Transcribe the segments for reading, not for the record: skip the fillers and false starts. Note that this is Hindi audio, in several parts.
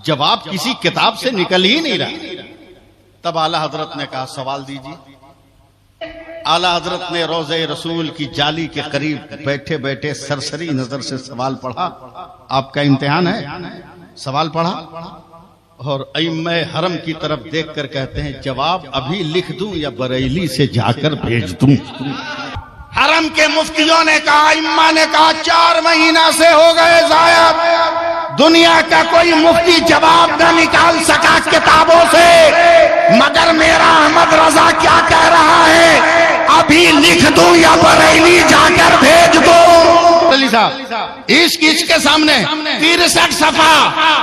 जवाब किसी किताब से निकल ही नहीं रहा। तब आला हजरत ने कहा सवाल दीजिए। आला हजरत ने रोज़े रसूल की जाली के करीब बैठे बैठे सरसरी नजर से सवाल पढ़ा। आपका इम्तिहान है, सवाल पढ़ा और इमाम हरम की तरफ देखकर कहते हैं जवाब अभी लिख दूं या बरेली से जाकर भेज दूं। हरम के मुफ्तियों ने कहा, इम्मा ने कहा 4 महीना से हो गए जाया, दुनिया का कोई मुफ्ती जवाब न निकाल सका किताबों से, मगर मेरा अहमद रजा क्या कह रहा है, अभी लिख दूं या बरेली जाकर भेज दो। अली साहब इश्क के सामने 63 सफा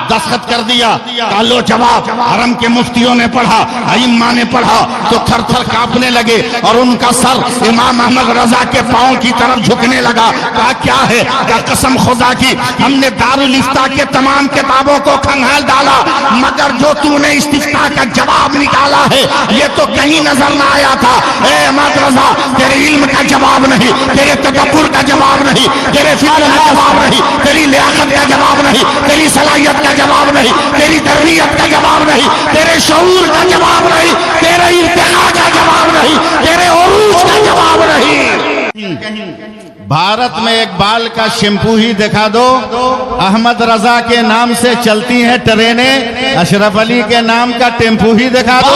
दस्तखत कर दिया। लो जवाब हरम के मुफ्तियों ने पढ़ा, इम्मा ने पढ़ा तो थर थर कांपने लगे और उनका सर इमाम अहमद रजा के पांव की तरफ झुकने लगा। कहा क्या है? क्या कसम खुदा की हमने दारुल इफ्ता के तमाम किताबों को खंगाल डाला, मगर जो तूने इस्तिफ्ता का जवाब निकाला है ये तो कहीं नजर ना आया था। अहमद रजा तेरे इल्म का जवाब नहीं, तेरे तदब्बुर का जवाब नहीं, तेरे फिक्र का जवाब नहीं, तेरी लियाकत का जवाब नहीं, तेरी सलाहियत का जवाब नहीं, तेरी तरबियत का जवाब नहीं, तेरे शऊर का जवाब नहीं, तेरे इर्तिका का जवाब नहीं, तेरे उरूज का जवाब नहीं। भारत में एक बाल का शैम्पू ही दिखा दो, अहमद रजा के नाम से चलती हैं ट्रेनें, अशरफ अली के नाम का टेम्पू ही दिखा दो।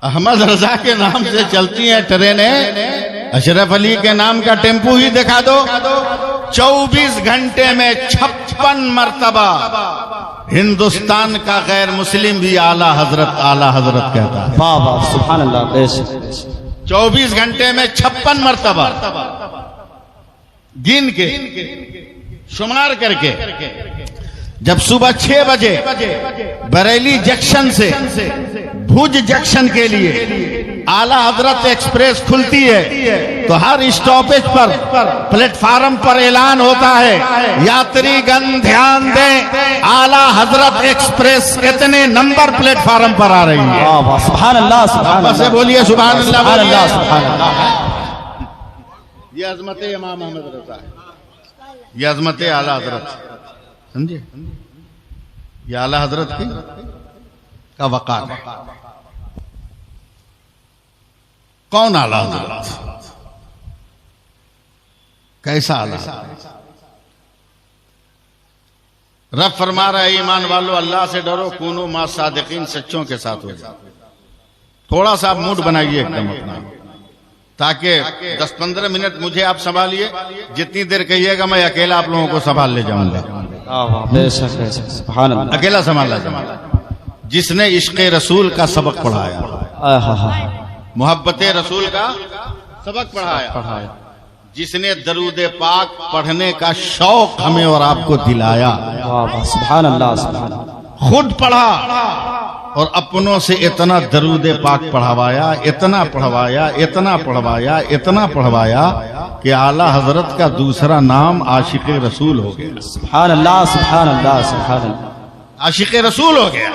अहमद रजा के नाम से चलती हैं ट्रेनें, अशरफ अली के नाम का टेम्पू ही दिखा दो। 24 घंटे में 56 मरतबा हिंदुस्तान का गैर मुस्लिम भी आला हजरत कहता है। वाह वाह सुभान अल्लाह। 24 घंटे में 56 मरतबा गिन के शुमार करके, जब सुबह 6 बजे बरेली जंक्शन से भुज जंक्शन के लिए आला हजरत एक्सप्रेस खुलती है तो हर स्टॉपेज पर प्लेटफार्म पर ऐलान होता है, यात्रीगण ध्यान दें, आला हजरत एक्सप्रेस इतने नंबर प्लेटफार्म पर आ रही है। वाह वाह सुभान अल्लाह सुभान अल्लाह। से बोलिए सुभान अल्लाह सुभान अल्लाह सुभान अल्लाह। ये अजमत इमाम अहमद रजा है, ये अजमत आला हजरत, समझे? ये आला हजरत की का वकार है। कौन आला हजरत? कैसा आला? रब फरमा रहा है ईमान वालों अल्लाह से डरो, कूनो मा सादिकीन, सच्चों के साथ हो जाओ। थोड़ा सा मूड बनाइए एकदम अपना, ताकि 10-15 मिनट मुझे आप संभालिए, जितनी देर कहिएगा मैं अकेला आप लोगों को संभाल ले जाऊंगा। अकेला संभाला जिसने इश्क़ रसूल का सबक पढ़ाया, मोहब्बत रसूल का सबक पढ़ाया, जिसने दरूद पाक पढ़ने का शौक हमें और आपको दिलाया। सुभान अल्लाह सुभान अल्लाह। खुद पढ़ा और अपनों से इतना दरूद पाक पढ़वाया, इतना पढ़वाया, इतना पढ़वाया, इतना पढ़वाया कि आला हजरत का दूसरा नाम आशिक़ रसूल हो गया। सुभान अल्लाह सुभान अल्लाह सुभान अल्लाह। आशिक़ रसूल हो गया।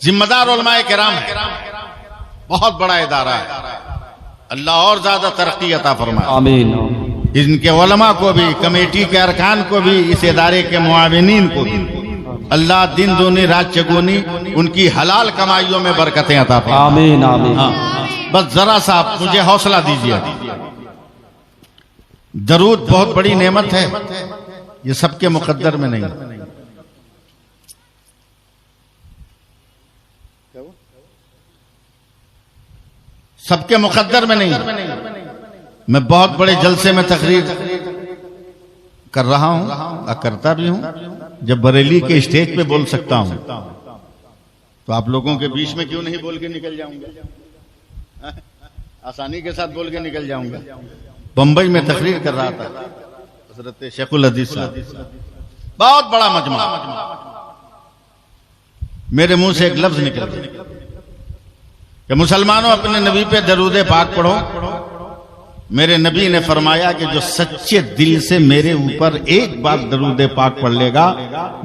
जिम्मेदार उलमाए किराम है, बहुत बड़ा इदारा है, अल्लाह और ज्यादा तरक्की अता फरमाए। आमीन। इनके उलमा को भी, कमेटी के अरकान को भी, इस इदारे के मुआविनीन को भी अल्लाह दिन दूनी रात चगुनी उनकी हलाल कमाइयों में बरकतें अता फरमाए। आमीन आमीन। बस जरा सा मुझे हौसला दीजिए। दरूद बहुत बड़ी नेमत है, ये सबके मुकद्दर में नहीं। सबके मुकद्दर में नहीं। मैं बहुत बड़े जलसे में तकरीर कर रहा हूं और करता भी हूं। जब बरेली के स्टेज पे बोल सकता हूं तो आप लोगों के बीच में क्यों नहीं बोल के निकल जाऊंगा? आसानी के साथ बोल के निकल जाऊंगा। बंबई में तकरीर कर रहा था हजरत शेखुल हदीस साहब, बहुत बड़ा मजमा, मेरे मुंह से एक लफ्ज निकल गया कि मुसलमानों अपने नबी पे दरूद पाक पढ़ो। मेरे नबी ने फरमाया कि जो सच्चे दिल से मेरे ऊपर एक बार दरूद पाक पढ़ लेगा,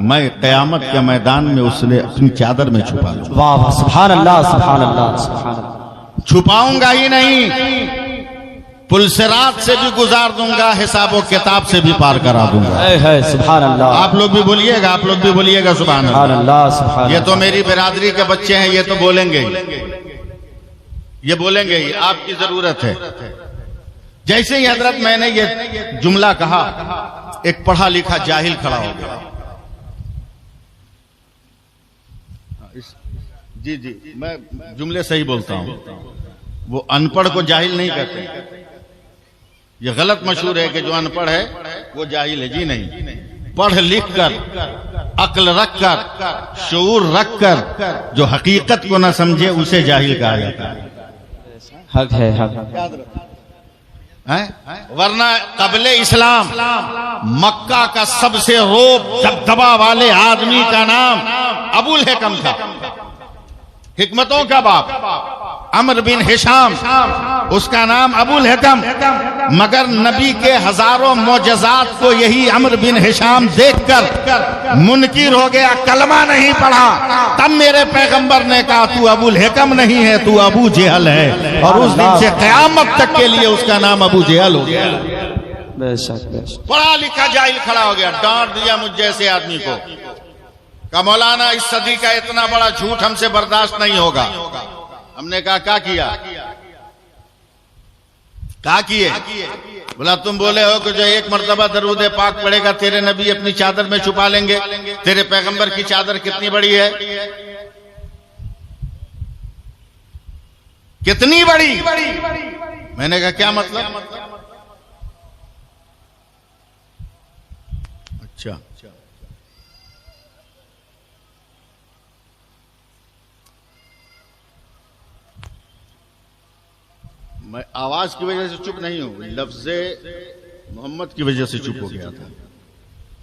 मैं कयामत के मैदान में उसने अपनी चादर में छुपा लूंगा। वाह वाह सुभान अल्लाह सुभान अल्लाह सुभान अल्लाह। छुपाऊंगा ही नहीं, पुलसिरात से भी गुजार दूंगा, हिसाबो किताब से भी पार करा दूंगा। है सुभान अल्लाह। आप लोग भी बोलिएगा, आप लोग भी बोलिएगा सुभान सुभान अल्लाह सुभान ये तो मेरी बिरादरी के बच्चे हैं, ये तो बोलेंगे ही, ये बोलेंगे ही, आपकी जरूरत है। जैसे ही हजरत मैंने ये जुमला कहा, एक पढ़ा लिखा जाहिल खड़ा हो गया। जी जी, मैं जुमले सही बोलता हूं, वो अनपढ़ को जाहिल नहीं कहते। ये गलत मशहूर है कि जो अनपढ़ है वो जाहिल है। जी नहीं, पढ़ लिख कर, अक्ल रख कर, शऊर रख कर जो हकीकत को न समझे उसे जाहिल कहा जाता है। हक है, हक है? वरना कबले इस्लाम मक्का का सबसे रोब दबदबा वाले आदमी का नाम अबुल हेकम था, हिकमतों का बाप अमर बिन हिशाम, उसका नाम अबुल हेकम। मगर नबी के हजारों मोजज़ात को यही अमर बिन हिशाम देखकर मुनकिर हो गया, कलमा नहीं पढ़ा। तब मेरे पैगंबर ने कहा तू अबुल हेकम नहीं है, तू अबू जेहल है। और उस दिन से क़यामत तक के लिए उसका नाम अबू जेहल हो गया। बेशक बेशक। पढ़ा लिखा जाहिल खड़ा हो गया, डांट दिया मुझ जैसे आदमी को का मौलाना इस सदी का इतना बड़ा झूठ हमसे बर्दाश्त नहीं होगा। हमने कहा क्या किया? क्या किए? बोला तुम बोले हो कि जो एक मर्तबा दरूद पाक पढ़ेगा तेरे नबी अपनी चादर में छुपा लेंगे। तेरे पैगंबर की चादर कितनी बड़ी है? कितनी बड़ी? मैंने कहा क्या मतलब? अच्छा, मैं आवाज की वजह से चुप नहीं हूं, लफ्ज़े मोहम्मद की वजह से चुप हो गया था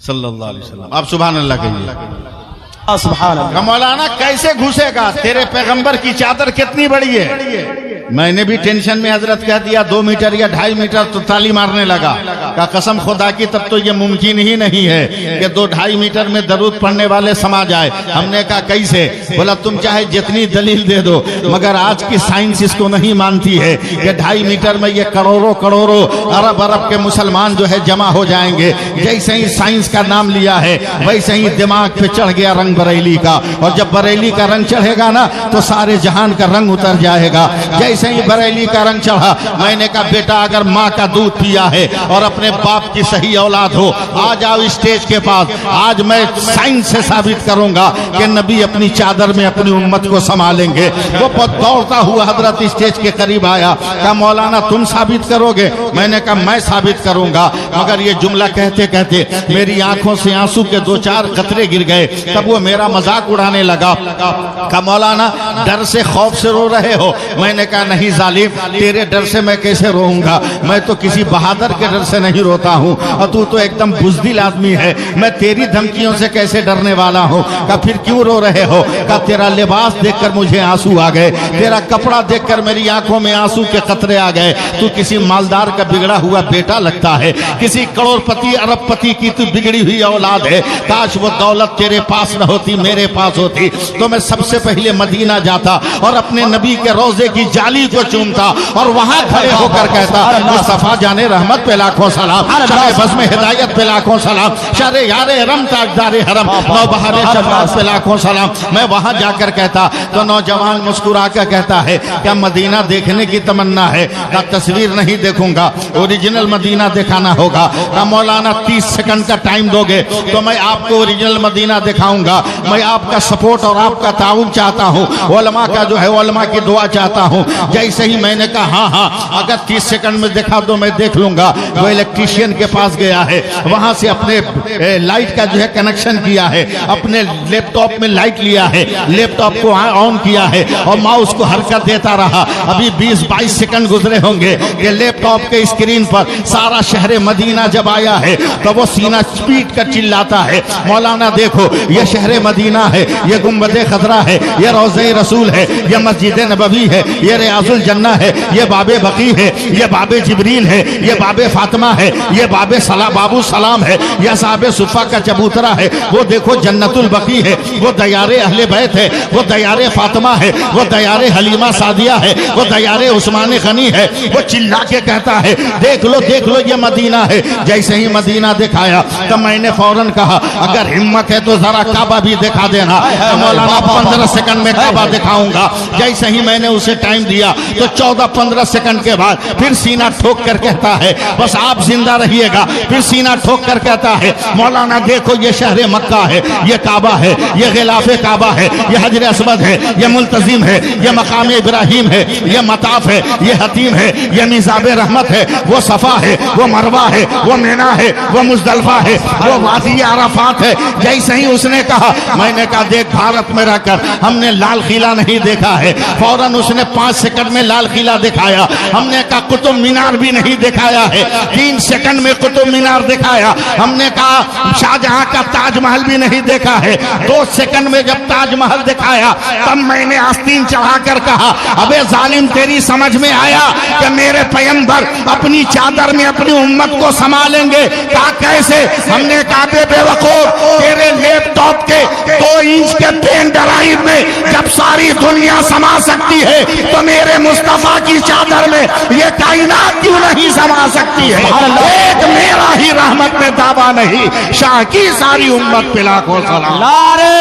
सल्लल्लाहु अलैहि वसल्लम। आप सुभान अल्लाह कहिए। सुभान अल्लाह। मौलाना कैसे घुसेगा? तेरे पैगंबर की चादर कितनी बड़ी है? मैंने भी टेंशन में हजरत कह दिया 2 मीटर या 2.5 मीटर, तो ताली मारने लगा। का कसम खुदा की तब तो ये मुमकिन ही नहीं है कि 2-2.5 मीटर में दरूद पढ़ने वाले समा जाए। हमने कहा कैसे? बोला तुम चाहे जितनी दलील दे दो, मगर आज की साइंस इसको नहीं मानती है कि 2.5 मीटर में ये करोड़ों करोड़ों अरब के मुसलमान जो है जमा हो जाएंगे। जैसे ही साइंस का नाम लिया है वैसे ही दिमाग पे चढ़ गया रंग बरेली का, और जब बरेली का रंग चढ़ेगा ना तो सारे जहान का रंग उतर जाएगा। जैसे ही बरेली का रंग चढ़ा, मैंने कहा बेटा अगर माँ का दूध पिया है और अपने बाप की सही औलाद हो, आ जाओ स्टेज के पास। आज मैं साइंस से साबित करूंगा कि नबी अपनी चादर में अपनी उम्मत को संभालेंगे। वो दौड़ता हुआ हजरत स्टेज के करीब आया, कहा मौलाना तुम साबित करोगे? मैंने कहा मैं साबित करूंगा। मगर ये जुमला कहते कहते मेरी आंखों से आंसू के 2-4 कतरे गिर गए। तब वो मेरा मजाक उड़ाने लगा, कहा मौलाना डर से खौफ से रो रहे हो? मैंने कहा नहीं जालिम, तेरे डर से मैं कैसे रोऊंगा? मैं तो किसी बहादुर के डर से नहीं रोता हूँ, और तू तो एकदम बुज़दिल आदमी है, मैं तेरी धमकियों से कैसे डरने वाला हूँ? कहा फिर क्यों रो रहे हो? कहा तेरा लिबास देखकर मुझे आंसू आ गए, तेरा कपड़ा देखकर मेरी आंखों में आंसू के कतरे आ गए। तू किसी मालदार का बिगड़ा हुआ बेटा लगता है, किसी करोड़पति अरबपति की तू बिगड़ी हुई औलाद है। काश वो दौलत तेरे पास न होती, मेरे पास होती, तो मैं सबसे पहले मदीना जाता और अपने नबी के रोजे की जाली को चूमता और वहां खड़े होकर कहता मुस्तफा जाने रहमत पे लाखों सलाम, शाह बज़्म हिदायत पे लाखों सलाम, शारे यारे हरम ताजदारे हरम, नौबहारे शफाअत पे लाखों सलाम। मैं वहां जाकर कहता तो नौजवान मुस्कुरा कर कहता है क्या मदीना देखने की तमन्ना है? का तस्वीर नहीं देखूंगा, ओरिजिनल मदीना दिखाना होगा। का मौलाना 30 सेकंड का टाइम दोगे तो मैं आपको ओरिजिनल मदीना दिखाऊंगा। मैं आपका सपोर्ट और आपका ताउन चाहता हूँ, उलमा का जो है उलमा की दुआ चाहता हूँ। जैसे ही मैंने कहा हाँ हाँ अगर 30 सेकंड में दिखा दो मैं देख लूंगा, वो इलेक्ट्रीशियन के पास गया है, वहां से अपने लाइट का जो है कनेक्शन किया है, अपने लैपटॉप में लाइट लिया है, लैपटॉप को ऑन किया है और माउस को हरकत देता रहा। अभी 20-22 सेकंड गुजरे होंगे कि लैपटॉप के स्क्रीन पर सारा शहर मदीना जब आया है तो वो सीना पीट कर चिल्लाता है मौलाना देखो ये शहर मदीना है, ये गुंबद खजरा है, ये रोज़े रसूल है, ये मस्जिद नबवी है, ये रियाजुल जन्ना है, ये बाबे बकी है, ये बाबे जिब्रील है, ये बाबे फातिमा है, ये बाबे बाबू सलाम है, यह साहबे सुफा का चबूतरा है, वो देखो जन्नतुल बकी है, वो दयारे अहले बैत है, वो दयारे फातिमा है, वो दयारे हलीमा सादिया है, वो दयारे उस्मान गनी है। वो चिल्ला के कहता है देख लो ये मदीना है। जैसे ही मदीना दिखाया तो मैंने फौरन कहा अगर हिम्मत है तो जरा काबा भी दिखा देना। मौलाना 15 सेकंड में काबा दिखाऊंगा। जैसे ही मैंने उसे टाइम दिया तो 14-15 सेकंड के बाद फिर सीना ठोक कर कहता है बस आप जिंदा रहिएगा। फिर सीना ठोक कर कहता है मौलाना देखो ये शहर मक्का है, ये काबा है, ये गिलाफे काबा है, ये हजर अस्वद है, ये मुल्तजिम है, ये मकाम इब्राहिम है, ये मताफ है, ये हतीम है, ये मिज़ाब रहमत है, वो सफा है, वो मरवा है, वो मीना है, वो मुजदलफा है, वो वादी अराफात है। जैसे ही उसने कहा मैंने कहा देख भारत में रहकर हमने लाल किला नहीं देखा है। फौरन उसने 5 सेकंड में लाल किला दिखाया। हमने कहा कुतुब मीनार भी नहीं दिखाया है। 3 सेकंड में कुतुब मीनार दिखाया। हमने कहा शाहजहां का ताजमहल भी नहीं देखा है। 2 सेकंड में जब ताजमहल दिखाया तब मैंने आस्तीन चढ़ाकर कहा अबे जालिम तेरी समझ में आया कि मेरे पैगंबर अपनी चादर में अपनी उम्मत को संभालेंगे? कहा कैसे? हमने कहा बेवकूफ तेरे लैपटॉप के 2 इंच के पेन ड्राइव में जब सारी दुनिया समा सकती है तो मेरे मुस्तफा की चादर में ये कायनात क्यों नहीं समा सकती है? एक मेरा ही रहमत में दावा नहीं, शाह की सारी उम्मत पे लाखों सलाम। नारे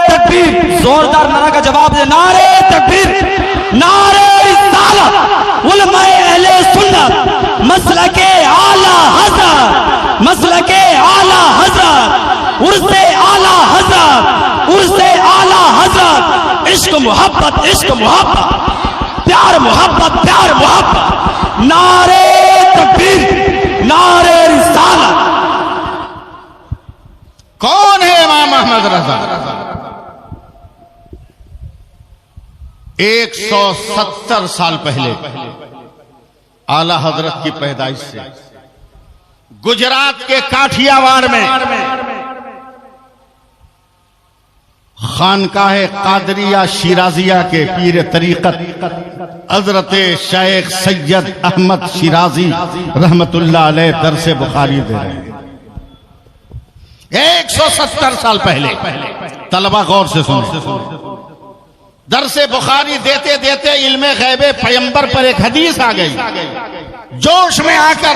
तकबीर, जोरदार नारा का जवाब दे। नारे तकबीर, नारे रिसालत, उलमाए अहले सुन्नत, मसलके आला हज़रत, मसलके आला हज़रत, उर्से आला हज़रत, उर्से आला हज़रत, इश्क मोहब्बत, इश्क मोहब्बत, प्यार मोहब्बत, प्यार मोहब्बत। नारे तकबीर, नारे रिसालत। कौन है इमाम अहमद रजा? 170 साल पहले आला हजरत की पैदाइश से गुजरात के काठियावाड़ में खानकाह कादरिया शिराजिया के पीर तरीकत हजरत शेख सैयद अहमद शिराजी रहमतुल्लाह अलैह दरस बुखारी दे रहे हैं। 170 साल पहले। तलबा गौर से सुनो। दरसे बुखारी देते देते इल्मे गैबे पैगंबर पर एक हदीस आ गई। जोश में आकर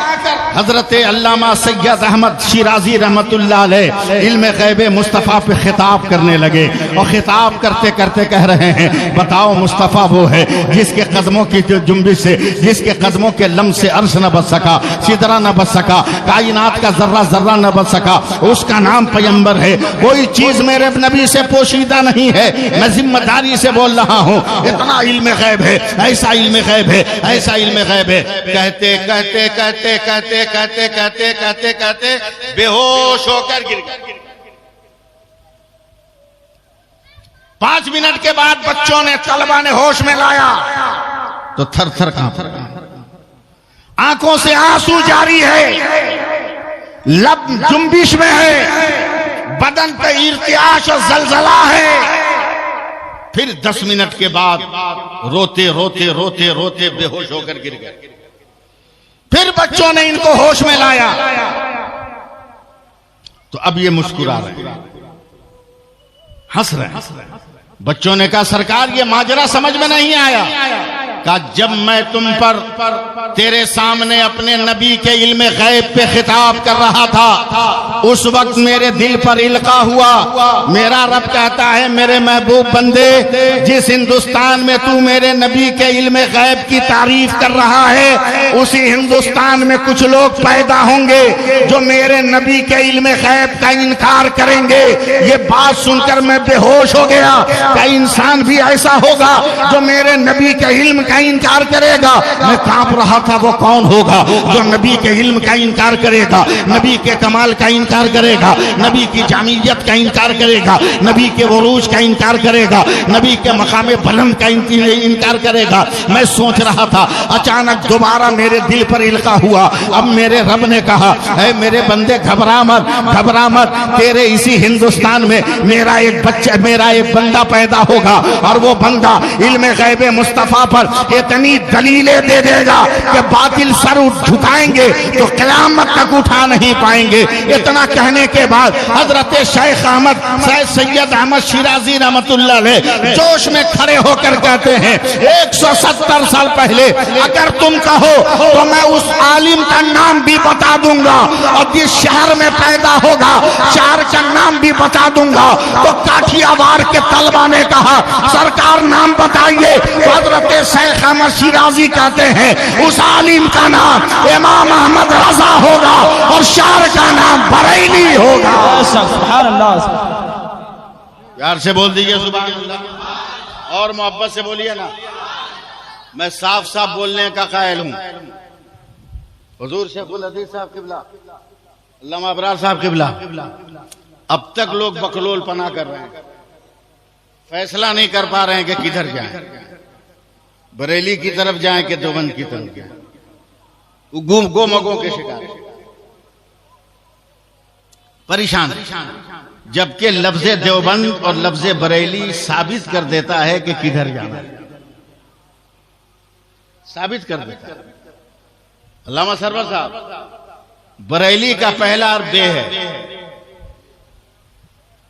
हजरत अल्लामा सैयद अहमद शिराजी रहमतुल्लाह अलैह इल्मे गैबे मुस्तफ़ा पे खिताब करने लगे और खिताब करते करते कह रहे हैं बताओ मुस्तफ़ा वो है जिसके कदमों की जुम्बिश से, जिसके कदमों के लम से अर्श न बच सका, सिदरा न बच सका, कायनात का जर्रा जर्रा न बच सका, उसका नाम पैगंबर है। कोई चीज मेरे नबी से पोशीदा नहीं है। मैं जिम्मेदारी से बोल रहा हूँ। इतना इल्मे गैब है, ऐसा इल्मे गैब है, ऐसा इल्मे गैब है। कहते कहते कहते कहते कहते कहते कहते कहते बेहोश होकर गिर गए। 5 मिनट के बाद बच्चों ने, तलबा ने होश में लाया तो थर थर कांप, आंखों से आंसू जारी है, लब जुम्बिश में है, बदन पे इर्तियाश और जलजला है। फिर 10 मिनट के बाद रोते रोते रोते रोते बेहोश होकर गिर गए। फिर बच्चों ने इनको होश में लाया तो अब ये मुस्कुरा रहे, हंस रहे। बच्चों ने कहा सरकार ये माजरा समझ में नहीं आया। कहा जब मैं तुम पर तेरे सामने अपने नबी के इल्मे गैब पे खिताब कर रहा था उस वक्त मेरे दिल पर इल्का हुआ। मेरा रब कहता है मेरे महबूब बंदे, जिस हिंदुस्तान में तू मेरे नबी के इल्मे गैब की तारीफ कर रहा है उसी हिंदुस्तान में कुछ लोग पैदा होंगे जो मेरे नबी के इल्मे गैब का इनकार करेंगे। ये बात सुनकर मैं बेहोश हो गया। क्या इंसान भी ऐसा होगा जो मेरे नबी के इल्म का इनकार करेगा? मैं कांप रहा था वो कौन होगा जो नबी के इल्म का इनकार करेगा, नबी के कमाल का इनकार करेगा, नबी की जामियत का इनकार करेगा, नबी के उरूज का इनकार करेगा, नबी के मकाम बुलंद का इनकार करेगा। मैं सोच रहा था, अचानक दोबारा मेरे दिल पर इल्का हुआ। अब मेरे रब ने कहा ऐ मेरे बंदे घबरा मत, घबरा मत, तेरे इसी हिंदुस्तान में मेरा एक बच्चा, मेरा एक बंदा पैदा होगा और वो बंदा इल्मे गैबे मुस्तफा पर इतनी दलीलें दे देगा कि बातिल सर झुकाएंगे तो क़यामत तक उठा नहीं पाएंगे। इतना कहने के बाद हजरत शेख अहमद सैयद अहमद शिराजी रहमतुल्लाह अलैह जोश में खड़े होकर कहते हैं 170 साल पहले अगर तुम कहो तो मैं उस आलिम का नाम भी बता दूंगा और जिस शहर में पैदा होगा शहर का नाम भी बता दूंगा। तो काठियावाड़ के तलबा ने कहा सरकार नाम बताइए। हजरत शेख अहमद शिराजी कहते हैं उस आलिम का नाम इमाम अहमद रजा होगा और शहर का नाम बरेली होगा। प्यार से बोल दीजिए सुभान अल्लाह और मोहब्बत से बोलिए ना। मैं साफ साफ बोलने का कायल हूं। हुजूर शेखुल हदीस साहब किबला अल्लामा अबरार साहब किबला अब तक लोग बकलोल पना कर रहे हैं, फैसला नहीं कर पा रहे हैं कि किधर जाएं, बरेली की तरफ जाएं कि देवबंद की तरफ जाएं। वो गोमगों के शिकार परेशान, जबकि लफ्ज़े देवबंद और लफ्ज़े बरेली साबित कर देता है कि किधर जाना है, साबित कर देता है। अल्लामा सरवर साहब बरेली का पहला अर्थ बे है,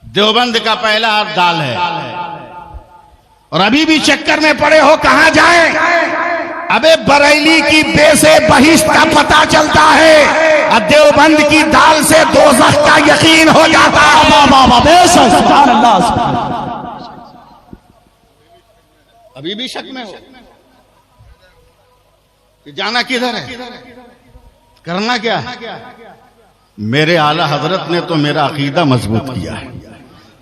देवबंद का पहला अर्थ दाल है। और अभी भी चक्कर में पड़े हो कहां जाएं? अबे बरेली की बे से बहिश्त का पता चलता है और देवबंद की दाल से दोज़ख का यकीन हो जाता है। अभी भी शक में हो कि जाना किधर है, करना क्या है? मेरे आला हजरत ने तो मेरा अकीदा मजबूत किया है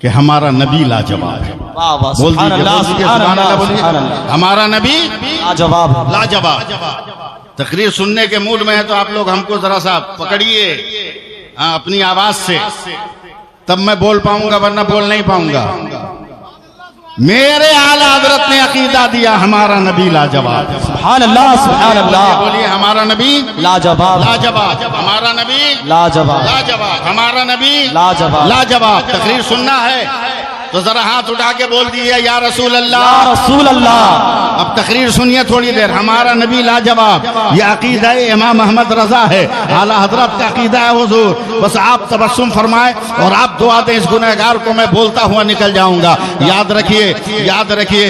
कि हमारा नबी लाजवाब है। बोल दीजिए सुभान अल्लाह, बोलिए हमारा नबी लाजवाब लाजवाब। तकरीर सुनने के मूड में है तो आप लोग हमको जरा सा पकड़िए अपनी आवाज से, तब मैं बोल पाऊंगा, वरना बोल नहीं पाऊंगा। मेरे आला हजरत ने अकीदा दिया हमारा नबी लाजवाब। सुभान अल्लाह, सुभान अल्लाह। बोलिए हमारा नबी लाजवाब, लाजवाब। हमारा नबी लाजवाब, लाजवाब। हमारा नबी लाजवाब, लाजवाब। तकरीर सुनना है तो जरा हाथ उठा के बोल दीजिए या रसूल अल्लाह, या रसूल अल्लाह। अब तकरीर सुनिए थोड़ी देर। हमारा नबी लाजवाब, यह अकीदा इमाम अहमद रजा है, आला हजरत का अकीदा है हुजूर। बस आप तबस्सुम फरमाए और आप दुआ दें, इस गुनहगार को मैं बोलता हुआ निकल जाऊंगा। याद रखिए, याद रखिए,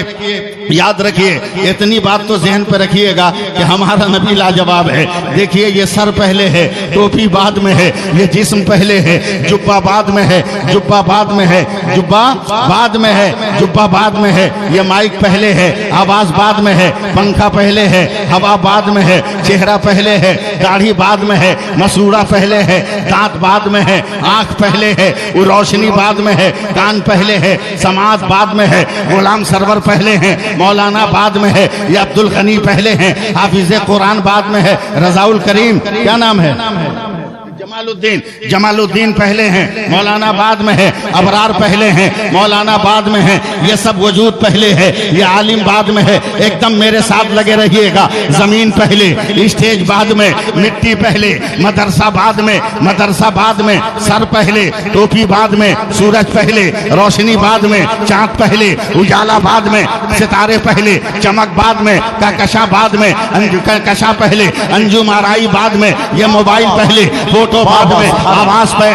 याद रखिए, इतनी बात तो जहन पे रखिएगा कि हमारा नबी लाजवाब है। देखिए ये सर पहले है, टोपी बाद में है, ये जिस्म पहले है, जुब्बा बाद में है, जुब्बा बाद में है, जुब्बा बाद में है, जुब्बा बाद में है, ये माइक पहले है, आवाज बाद में है, पंखा पहले है, हवा बाद में है, चेहरा पहले है, दाढ़ी बाद में है, मसूड़ा पहले है, दांत बाद में है, आंख पहले है, वो रोशनी बाद में है, कान पहले है, समाज बाद में है, गुलाम सरवर पहले हैं, मौलाना बाद में है, ये अब्दुल गनी पहले हैं, हाफिज कुरान बाद में है, रजाउल करीम क्या नाम है, जमालुद्दीन, जमालुद्दीन पहले हैं, मौलाना बाद में है, अबरार पहले हैं, मौलाना बाद में है, ये सब वजूद पहले है, ये आलिम बाद में है। एकदम मेरे साथ लगे रहिएगा। जमीन पहले, स्टेज बाद में, मिट्टी पहले, मदरसा बाद में, मदरसा बाद में, सर पहले, टोपी बाद में, सूरज पहले, रोशनी बाद में, चांद पहले, उजाला बाद में, सितारे पहले, चमक बाद में, कहकशा बाद में, कहकशा पहले, अंजुम आराई बाद में, ये मोबाइल पहले, फोटो बाद में,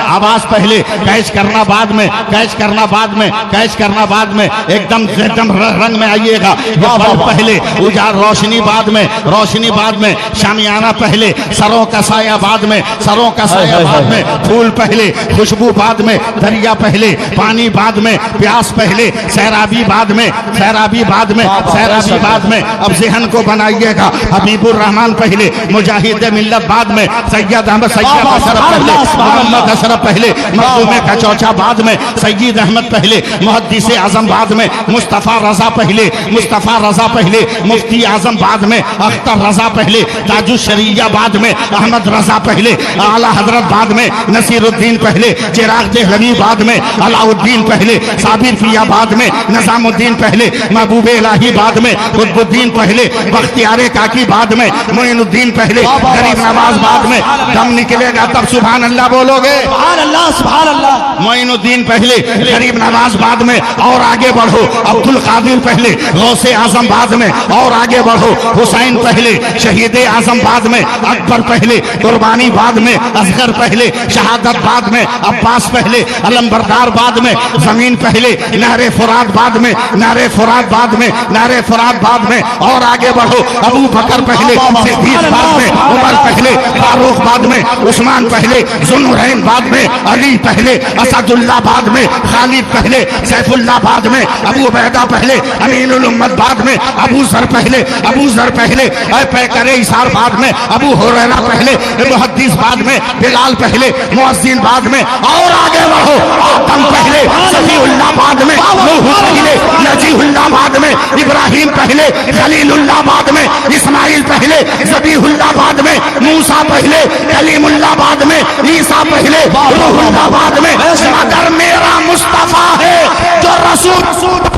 आवाज पहले, कैच करना बाद में, कैच करना बाद में, कैच करना बाद में, एकदम एकदम रंग में आइएगा। बल्ब पहले, उजाला रोशनी बाद में, रोशनी बाद में, शामियाना पहले, सरों का साया बाद में, सरों का साया बाद में, फूल पहले, खुशबू बाद में, दरिया पहले, पानी बाद में, प्यास पहले, सैराबी बाद में, सैराबी बाद में, सैराबी बाद में। अब जहन को बनाइएगा। हबीबुर रहमान पहले, मुजाहिद मिल्लत बाद में, सैयद अहमद सैयद पहले, मोहम्मद अशरफ पहले, मखदूम का चौचा बाद में, सईद अहमद पहले, मुहद्दिस आजम बाद में, मुस्तफा रजा पहले, मुस्तफा रजा पहले, मुफ्ती आजम बाद में, अख्तर रजा पहले, ताजुश शरिया बाद में, अहमद रजा पहले, आला हजरत बाद में, नसीरुद्दीन पहले, चिराग देहलवी बाद में, अलाउद्दीन पहले, साबिर फिया बाद में, निजामुद्दीन पहले, महबूब इलाही बाद में, कुतुबुद्दीन पहले, बख्तियार काकी बाद में, मोइनुद्दीन पहले, गरीब नवाज बाद में। दम निकलेगा तो सब सुभान अल्लाह बोलोगे? सुभान अल्लाह, सुभान अल्लाह। मोइनुद्दीन पहले, गरीब नवाज बाद में, और आगे बढ़ो। अब्दुल कादिर पहले, गौसे आजम बाद में, और आगे बढ़ो। हुसैन पहले, शहीद आजम बाद में, अकबर पहले, कुर्बानी बाद में, असगर पहले, शहादत बाद में, अब्बास पहले, अलमबरदार बाद में, जमीन पहले, नारे फुरात बाद में, नारे फुरात बाद में, नारे फुरात बाद में, और आगे बढ़ो। अबू बकर पहले, सिद्दीक बाद में, उमर पहले, फारूक बाद में, उस्मान पहले, जुन्नूरैन बाद में, अली पहले, असदुल्लाह बाद में, खालिद पहले, सैफुल्लाह बाद में, अबू उबैदा पहले, अमीनुल उम्मत बाद में, अबू जर पहले, अबू जर पहले, पैकरे इसार बाद में, अबू हुरैरा पहले, मुहद्दिस बाद में, बिलाल पहले, मुअज्जिन बाद में, और आगे बढ़ो। आदम पहले, सफीउल्लाह बाद में, नूह पहले, नजीहुल्लाह बाद में, इब्राहिम पहले, खलीलुल्लाह बाद में, इस्माइल पहले, ज़बीहुल्लाह बाद में, मूसा पहले, कलीमुल्लाह बाद में, ईसा पहले, रूहुल्लाह बाद में, मगर मेरा मुस्तफा है जो रसूल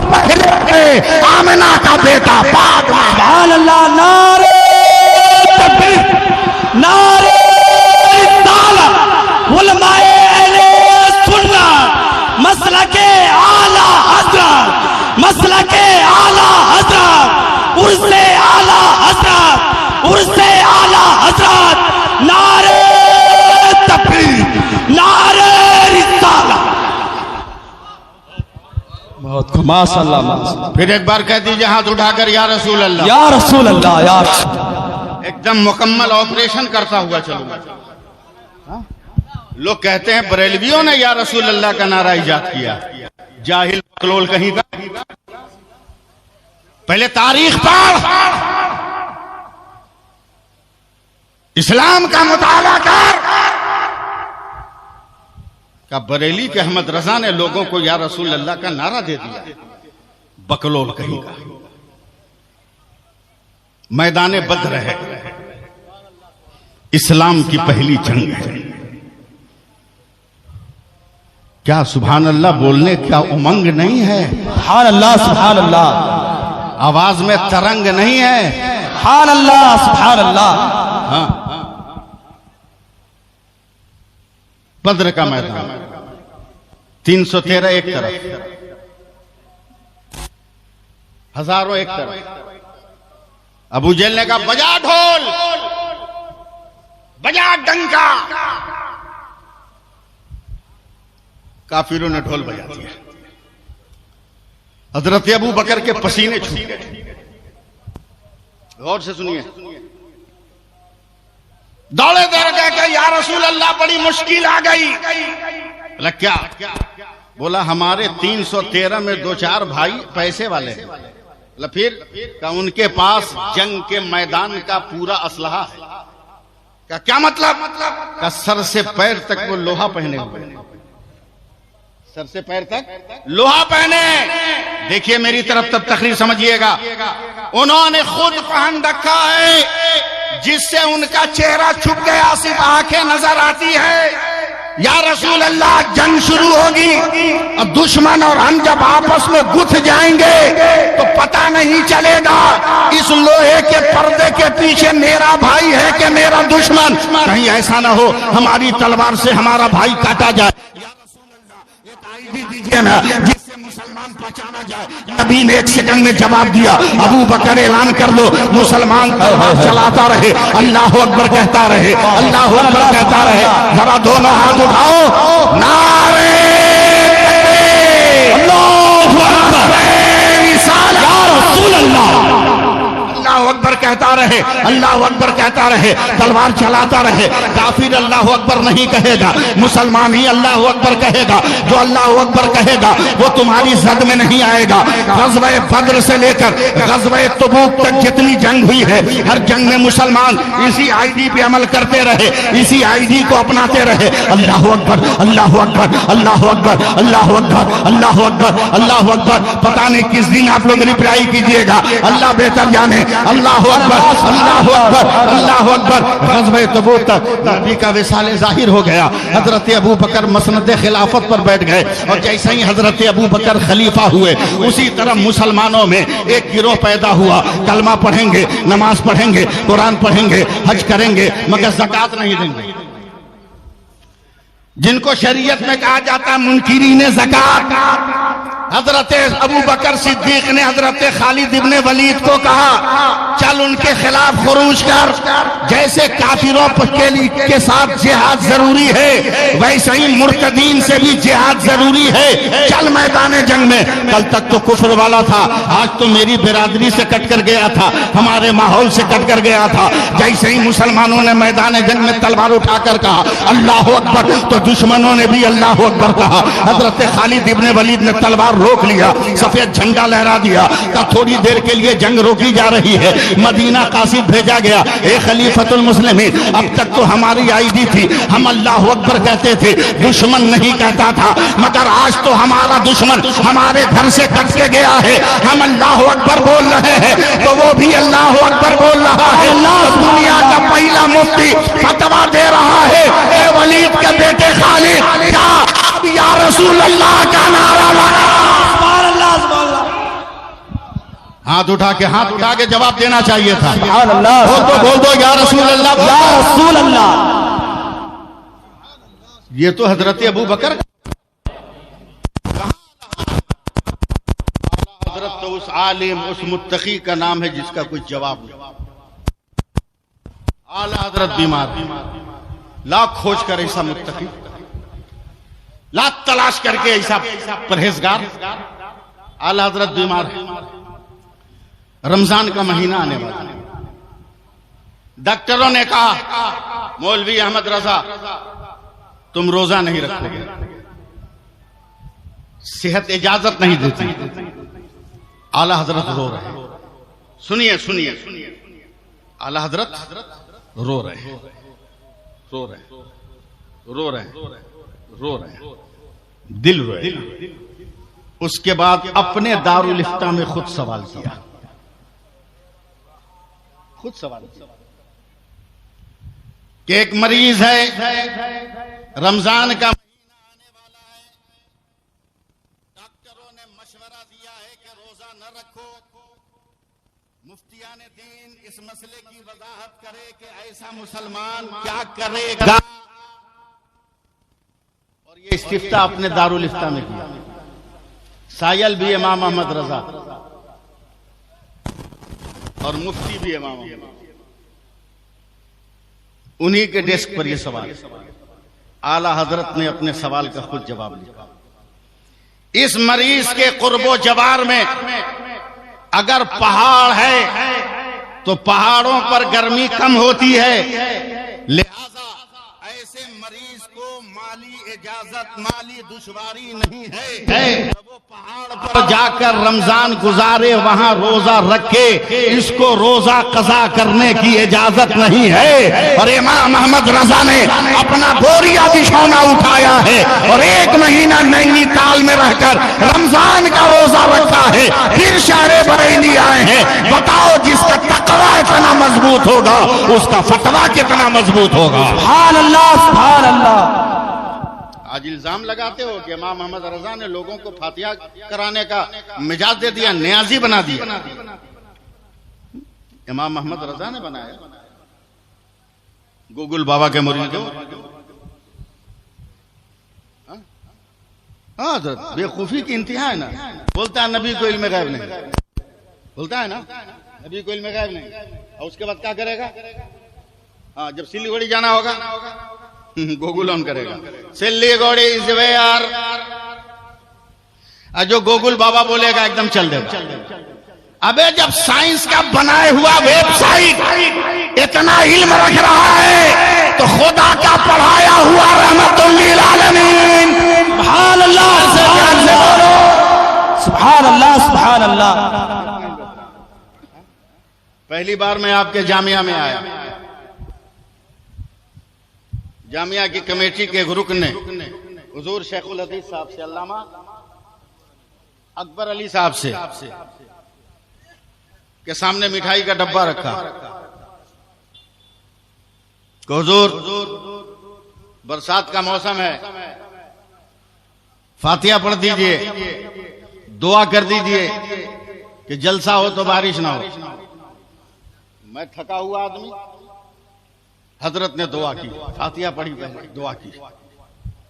पहले है, आमिना का बेटा बाद में। सुभान अल्लाह। नारे तकबीर, नारे रिसालत, उलमाए अहले सुन्नत, मसलके आला हज़रत, मसलके आला हज़रत, उर्से आला हज़रत, उर्से आला हज़रत। नारे तकबीर, नारे रिसालत। बहुत माशाअल्लाह, माशाअल्लाह। फिर एक बार कह दीजिए हाथ उठाकर, या रसूल अल्लाह। या रसूल अल्लाह, या रसूल अल्लाह। एकदम मुकम्मल ऑपरेशन करता हुआ चलूंगा। लोग कहते हैं बरेलवियों ने या रसूल अल्लाह का नारा इजाद किया। जाहिल बकलोल कहीं का। पहले तारीख पढ़, इस्लाम का मुताला कर। का बरेली के अहमद रजा ने लोगों को या रसूल अल्लाह का नारा दे दिया। बकलोल कहीं का। मैदान बद्र है, इस्लाम की पहली जंग है। क्या सुभान अल्लाह बोलने क्या उमंग नहीं है? सुभान अल्लाह, सुभान अल्लाह। आवाज में तरंग नहीं है? सुभान अल्लाह, सुभान अल्लाह। हाँ, बद्र का मैदान 313 एक तरफ, हजारों एक तरफ। अबू जहल ने कहा बजा ढोल, बजा डंका। काफिरों ने ढोल बजा दिया। हजरत अबू बकर के पसीने छूट गए। गौर से सुनिए। दौड़े दौड़ के या रसूल अल्लाह बड़ी मुश्किल आ गई। बोला क्या? बोला हमारे 313 में 2-4 भाई पैसे वाले हैं। बोला फिर? का उनके पास जंग के मैदान का पूरा असलहा है। क्या मतलब? का सर से पैर तक वो लोहा पहने हुए, सर से पैर तक लोहा पहने। देखिए मेरी तरफ तब तकरीर समझिएगा। उन्होंने खुद पहन रखा है जिससे उनका चेहरा छुप गया, सिर्फ आंखें नजर आती है। या रसूल अल्लाह जंग शुरू होगी और दुश्मन और हम जब आपस में गुथ जाएंगे तो पता नहीं चलेगा इस लोहे के पर्दे के पीछे मेरा भाई है कि मेरा दुश्मन। कहीं ऐसा ना हो हमारी तलवार से हमारा भाई काटा जाए। दीजिए ना जिससे मुसलमान पहचाना जाए। नबी ने 1 सेकंड में जवाब दिया। अबू बकर ऐलान कर लो, मुसलमान चलाता रहे, अल्लाह अकबर कहता रहे, अल्लाह अकबर कहता रहे। जरा दोनों हाथ उठाओ, नारे अल्लाहू अकबर, या रसूल अल्लाह। अल्लाह अकबर कहता रहे, अल्लाह अकबर कहता रहे, तलवार चलाता रहे। काफिर अल्लाह अकबर नहीं कहेगा, मुसलमान ही अल्लाह अकबर कहेगा। जो अल्लाह अकबर कहेगा वो तुम्हारी जद में नहीं आएगा। ग़ज़वा बद्र से लेकर ग़ज़वा तबूक तक जितनी जंग हुई है, हर जंग में मुसलमान इसी आईडी पे अमल करते रहे, इसी आईडी को अपनाते रहे। अल्लाह अकबर, अल्लाह अकबर, अल्लाह अकबर, अल्लाह अकबर, अल्लाह अकबर, अल्लाह अकबर। पता नहीं किस दिन आप लोग रिप्लाई कीजिएगा, अल्लाह बेहतर जाने। अल्लाह अकबर, अल्लाह अकबर, अल्लाह अकबर। ग़ज़वा तबूक तक नबी का विसाल ज़ाहिर हो गया। हजरत अबू बकर मसनद खिलाफत पर बैठ गए और जैसे ही हजरत अबू बकर खलीफा हुए उसी तरह मुसलमानों में एक गिरोह पैदा हुआ। कलमा पढ़ेंगे, नमाज पढ़ेंगे, कुरान पढ़ेंगे, हज करेंगे, मगर ज़कात नहीं देंगे। जिनको शरीयत में कहा जाता है मुनकिरीन ज़कात, हजरत अबू बकर सिद्दीक ने हजरत खालिद इब्ने वलीद को कहा चल उनके खिलाफ खुरूज कर। जैसे काफिरों के साथ जिहाद जरूरी है वैसे ही मुर्तदीन से भी जिहाद जरूरी है, चल मैदान जंग में। कल तक तो कुफ्र वाला था, आज तो मेरी बिरादरी से कट कर गया था, हमारे माहौल से कट कर गया था। जैसे ही मुसलमानों ने मैदान जंग में तलवार उठाकर कहा अल्लाह अकबर, तो दुश्मनों ने भी अल्लाह अकबर कहा। हजरत खालिद इब्ने वलीद ने तलवार रोक लिया, सफेद झंडा लहरा दिया। तब थोड़ी देर के लिए जंग रोकी जा रही है, मदीना कासिद भेजा गया। ए खलीफतुल मुस्लिमीन, अब तक तो हमारी आईडी थी, हम अल्लाह अकबर कहते थे, दुश्मन नहीं कहता था, मगर आज तो हमारा दुश्मन हमारे घर से कट के गया है, हम अल्लाह अकबर बोल रहे हैं तो वो भी अल्लाह अकबर बोल रहा है। तो दुनिया का पहला मुफ्ती फतवा दे रहा है, ए वलीद के बेटे खालिद, क्या अब या रसूल अल्लाह का नारा लगा? हाथ उठा के जवाब देना चाहिए था। बोल दो या रसूल अल्लाह, या रसूल अल्लाह। ये तो हजरत अबू बकर, हजरत तो उस आलिम उस मुत्तकी का नाम है जिसका कुछ जवाब नहीं। आला हजरत बीमार, लाख खोज कर ऐसा मुत्तकी, लाख तलाश करके ऐसा परहेजगार। आला हजरत बीमार है, रमजान का महीना आने वाला है। डॉक्टरों ने कहा मौलवी अहमद रजा तुम रोजा नहीं रखोगे, सेहत इजाजत नहीं देती। आला हजरत रो रहे हैं, सुनिए सुनिए सुनिए, आला हजरत रो रहे हैं, रो रहे हैं, रो रहे हैं, रो रहे हैं, दिल रोए। उसके बाद अपने दारुल इफ्ता में खुद सवाल किया, खुद सवाल कि एक मरीज है, रमजान का महीना आने वाला है, डॉक्टरों ने मशवरा दिया है कि रोजा न रखो। मुफ्तियाने दीन इस मसले की वजाहत करे कि ऐसा मुसलमान क्या करेगा। और ये इस्तिफ्ता अपने दारुल इफ्ता में किया। सायल भी इमाम अहमद रजा और मुफ्ती भी इमाम अहमद, उन्हीं के डेस्क पर यह सवाल। आला हजरत ने अपने सवाल का खुद जवाब दिया। इस मरीज के कुर्बो जवार में अगर पहाड़ है तो पहाड़ों पर गर्मी कम होती है, लिहाजा ऐसे मरीज को माली इजाजत, माली दुश्वारी नहीं है तो वो पहाड़ पर जाकर रमजान गुजारे, वहां रोजा रखे, इसको रोजा कज़ा करने की इजाजत नहीं है। और इमाम अहमद रजा ने अपना बोरिया बिछौना उठाया है और 1 महीना नैनीताल में रहकर रमजान का रोजा रखा है, फिर शहरे बरेली आए हैं। बताओ जिसका तकवा इतना मजबूत होगा उसका फतवा कितना मजबूत होगा। सुभान अल्लाह, सुभान अल्लाह। आज इल्जाम लगाते हो कि इमाम अहमद रजा ने लोगों को फातिहा कराने का मिजाज दे दिया, न्याजी बना दिया। इमाम अहमद रजा ने बनाया, गोकुल बाबा के मुरीद हो। हाँ, बेवकूफी की इंतहा है ना। बोलता है नबी को इल्म गैब नहीं, बोलता है ना नबी को इल्म गैब नहीं, और उसके बाद क्या करेगा? हाँ, जब सिलीगुड़ी जाना होगा गोकुल ऑन करेगा, सिलीगुड़ी इस वे यार, जो गोकुल बाबा बोलेगा एकदम चल देगा। अबे जब साइंस का बनाए हुआ वेबसाइट इतना इल्म रख रहा है तो खुदा का पढ़ाया हुआ रहमतुल लिल आलमीन, सुभान अल्लाह, सुभान अल्लाह, सुभान अल्लाह। पहली बार मैं आपके जामिया में आया, जामिया की कमेटी के एक रुकन ने हुजूर शेखुल हदीस साहब से, अल्लामा अकबर अली साहब से के सामने मिठाई का डब्बा रखा। हुजूर बरसात का मौसम है, फातिहा पढ़ दीजिए, दुआ कर दीजिए कि जलसा हो तो बारिश ना हो। मैं थका हुआ आदमी, हजरत ने दुआ की, फातिहा पढ़ी, पहले दुआ की,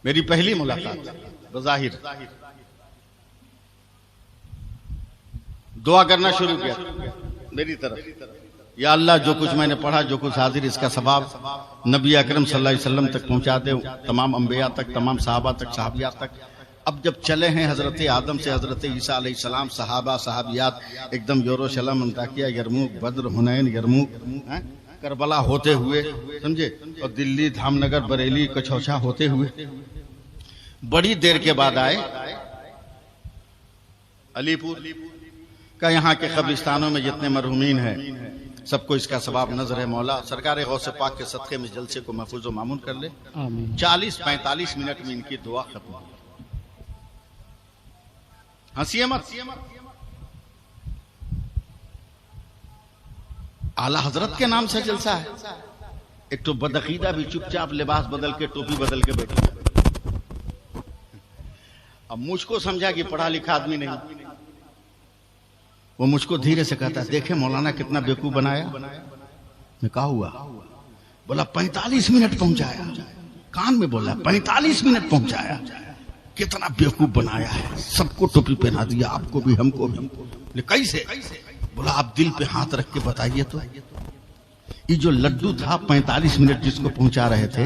मेरी पहली मुलाकात बज़ाहिर दुआ करना शुरू किया मेरी तरफ, या अल्लाह जो कुछ मैंने पढ़ा, जो कुछ हाजिर, इसका सवाब नबी अकरम सल्लल्लाहु अलैहि वसल्लम तक पहुंचा दे, तमाम अंबिया तक, तमाम सहाबा तक, सहाबियात तक। अब जब चले हैं हजरत आदम से हजरत ईसा अलैहिस्सलाम, सहाबा सहाबियात एकदम यरूशलेम, Antakya, Yarmouk, Badr, Hunain, Yarmouk, Karbala होते हुए, समझे, और दिल्ली, धामनगर, बरेली, कछौछा होते हुए बड़ी देर के बाद आए अलीपुर का। यहाँ के कब्रिस्तानों में जितने मरहूमीन हैं सबको इसका सवाब नजर है मौला सरकार गौसे पाक के सदक़े में जलसे को महफूज व मामून कर ले। 40-45 मिनट में इनकी दुआ खत्म हुई। हंसिए मत, आला हजरत के नाम से जलसा है। एक तो बदअकीदा भी चुपचाप लिबास बदल के, टोपी बदल के बैठे। अब मुझको समझा कि पढ़ा लिखा आदमी नहीं, वो मुझको धीरे से कहता, देखे मौलाना कितना बेवकूफ बनाया। मैं कहा हुआ? बोला 45 मिनट पहुंचाया। कान में बोला 45 मिनट पहुंचाया। कितना बेवकूफ बनाया है, सबको टोपी पहना दिया, आपको भी हमको भी। कैसे? बोला आप दिल पे हाथ रख के बताइए तो। ये जो लड्डू था 45 मिनट जिसको पहुंचा रहे थे,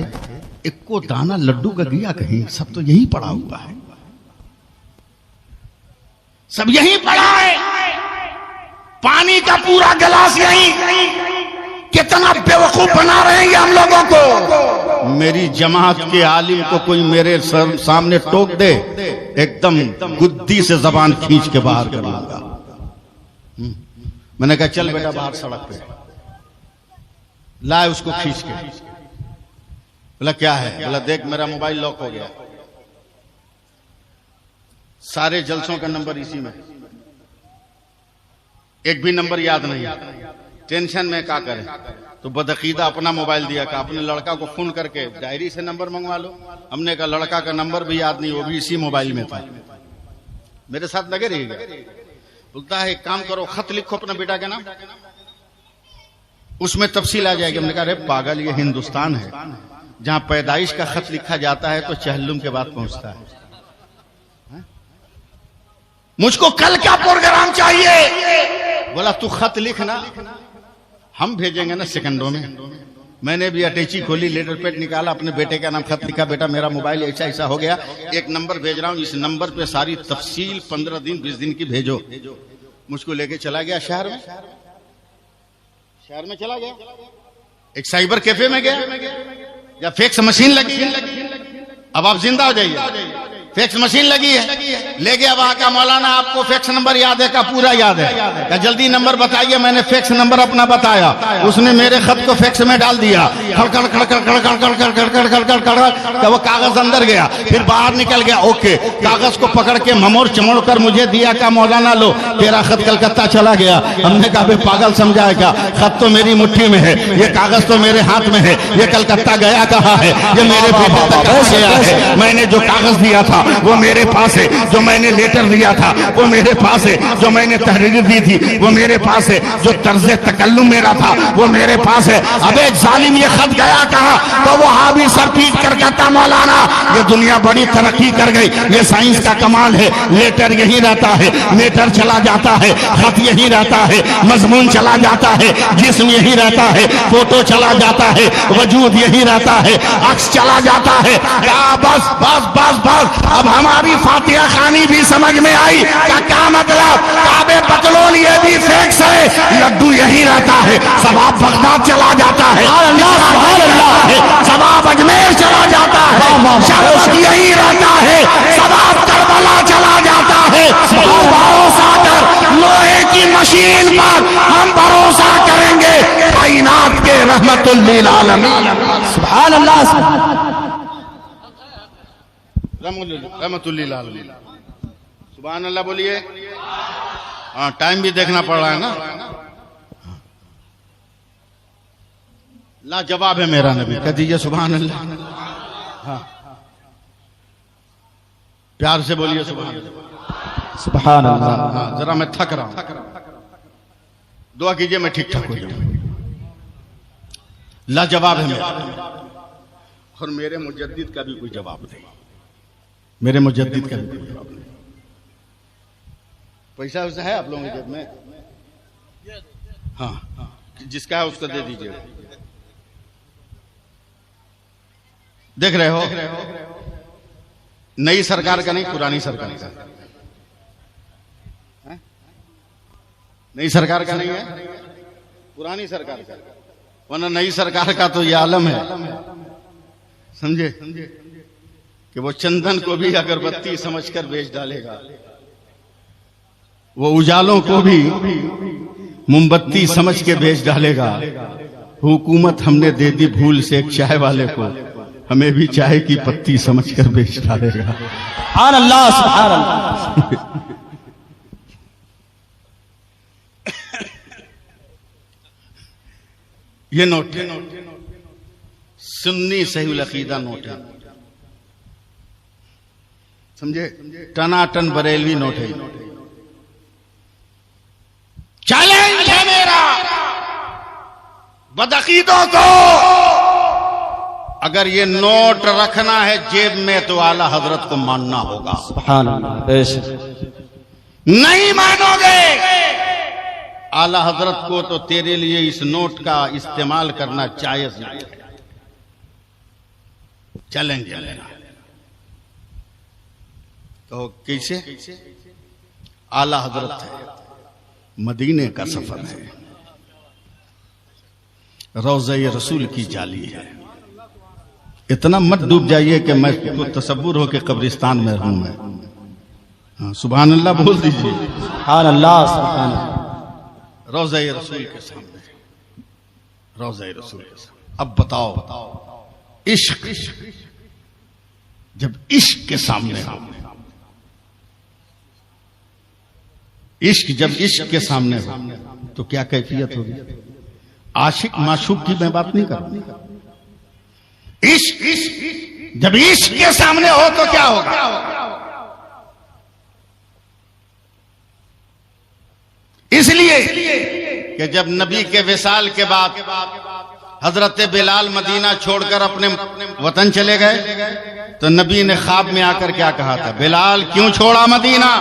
एक को दाना लड्डू का गया कहीं? सब तो यही पड़ा हुआ है, सब यही पड़ा है, पानी का पूरा गिलास यही। कितना बेवकूफ बना रहे हैं हम लोगों को। मेरी जमात के आलिम को कोई मेरे सामने टोक दे, एकदम गुद्दी से जबान खींच के बाहर कर लूंगा। मैंने कहा चल बेटा बाहर सड़क पे, लाए उसको खींच के। बोला क्या है? बोला देख मेरा मोबाइल लॉक हो गया, सारे जलसों का नंबर इसी में, एक भी नंबर याद नहीं, टेंशन में क्या करें। तो बदअकीदा अपना मोबाइल दिया, का अपने लड़का को फोन करके डायरी से नंबर मंगवा लो। हमने कहा लड़का का नंबर भी याद नहीं, वो भी इसी मोबाइल में था। मेरे साथ लगे रहिएगा। बोलता है एक काम करो, खत लिखो अपना बेटा के नाम, उसमें तफसील आ जाएगी। हमने कहा अरे पागल, ये हिंदुस्तान है, जहां पैदाइश का खत लिखा जाता है तो चहल्लुम के बाद पहुंचता है। मुझको कल क्या प्रोग्राम चाहिए? बोला तू खत लिखना, हम भेजेंगे ना सेकंडों में। मैंने भी अटैची खोली, लेटर पैड निकाला, अपने बेटे का नाम खत लिखा, बेटा मेरा मोबाइल ऐसा ऐसा हो गया, एक नंबर भेज रहा हूं, इस नंबर पे सारी तफसील 15 दिन 20 दिन की भेजो। मुझको लेके चला गया शहर में चला गया, एक साइबर कैफे में गया, या फैक्स मशीन लगी। अब आप जिंदा हो जाइए, फैक्स मशीन लगी है, ले गया वहां का मौलाना, आपको फैक्स नंबर याद है? का पूरा याद है? क्या जल्दी नंबर बताइए। मैंने फैक्स नंबर अपना बताया, उसने मेरे खत को फैक्स में डाल दिया। खड़खड़ खड़खड़ खड़खड़ खड़खड़ खड़खड़ खड़खड़ खड़खड़, वो कागज अंदर गया, फिर बाहर निकल गया। ओके, कागज को पकड़ के ममोड़ चमोड़ कर मुझे दिया, का मौलाना लो तेरा खत कलकत्ता चला गया। हमने कहा पागल समझा है क्या? खत तो मेरी मुट्ठी में है, ये कागज तो मेरे हाथ में है, ये कलकत्ता गया कहाँ है? ये मेरे बेटे तक कहाँ गया है? मैंने जो कागज दिया था वो मेरे पास है, जो मैंने लेटर दिया था वो मेरे पास है, जो मैंने तहरीर दी थी वो मेरे पास है, जो तर्ज तकल्लुम मेरा था वो मेरे पास है। अबे जालिम, ये खत गया कहाँ? तो वो हावी सर पीट कर कहता मौलाना ये दुनिया बड़ी तरक्की कर गई, ये साइंस का कमाल है, लेटर यही रहता है, लेटर चला जाता है, खत यही रहता है, मजमून चला जाता है, जिस्म यही रहता है, फोटो चला जाता है, वजूद यही रहता है, अक्स चला जाता है। बस बस बस बस, अब हमारी फातिहा खानी भी समझ में आई। क्या मतलब? काबे बकलोल ये भी फैक्स है, लड्डू यही रहता है, सवाब बगदाद चला जाता है, सवाब अजमेर चला जाता है, शरबत यही रहता है, सवाब करबला चला जाता है। भरोसा कर, लोहे की मशीन पर हम भरोसा करेंगे, कायनात के रहमतुल लिल आलमीन। सुभान अल्लाह, रहमतुल्लिल आलमीन। सुभान अल्लाह बोलिए। हाँ, टाइम भी देखना पड़ रहा है ना। लाजवाब है मेरा नबी, कह दीजिए सुभान अल्लाह। हाँ, प्यार से बोलिए सुभान अल्लाह। सुभान अल्लाह। हाँ, जरा मैं थक रहा हूं, दुआ कीजिए मैं ठीक ठाक हो जाऊं। लाजवाब है मेरा, और मेरे मुजद्दिद का भी कोई जवाब नहीं। मेरे मुजद्दिद का भी कोई जवाब नहीं। पैसा वैसा है आप लोगों के जेब में? हाँ, जिसका है उसको दे दीजिए। देख रहे हो, नई सरकार का नहीं, पुरानी सरकार का। नई सरकार का नहीं है, पुरानी सरकार का। वरना नई सरकार का तो ये आलम है, समझे, कि वो चंदन को भी अगरबत्ती समझकर बेच डालेगा, वो उजालों को भी मोमबत्ती समझ के बेच डालेगा। हुकूमत हमने दे दी भूल से एक चाय वाले को, हमें भी चाय की पत्ती समझकर बेच डालेगा। सुभान अल्लाह, सुभान अल्लाह। ये नोट है, सुन्नी सहीउल अकीदा नोट है, समझे, टनाटन बरेलवी नोट है। चैलेंज है मेरा बदअकीदों को, अगर ये नोट रखना है जेब में तो आला हजरत को मानना होगा। सुभान अल्लाह, बेशक। नहीं मानोगे आला हजरत को तो तेरे लिए इस नोट का इस्तेमाल करना जायज नहीं है। चैलेंज है मेरा। तो कैसे? आला हजरत है, मदीने का सफर है, रोज़े रसूल की जाली है। इतना मत डूब जाइए कि मैं को तसव्वुर हो के कब्रिस्तान में रहूं मैं। हाँ, सुभान अल्लाह बोल दीजिए। सुभान अल्लाह, सुभान अल्लाह। रोज़े रसूल के सामने, रोज़े रसूल के सामने। अब बताओ, इश्क जब इश्क के सामने हो, इश्क जब इश्क के सामने हो तो क्या कैफियत होगी? आशिक माशूक की मैं बात नहीं कर रहा। इश्क जब इश्क के सामने हो तो क्या होगा? इसलिए कि जब नबी के विसाल के बाद हजरत बिलाल मदीना छोड़कर अपने वतन चले गए तो नबी ने ख्वाब में आकर क्या कहा था? बिलाल क्यों छोड़ा मदीना?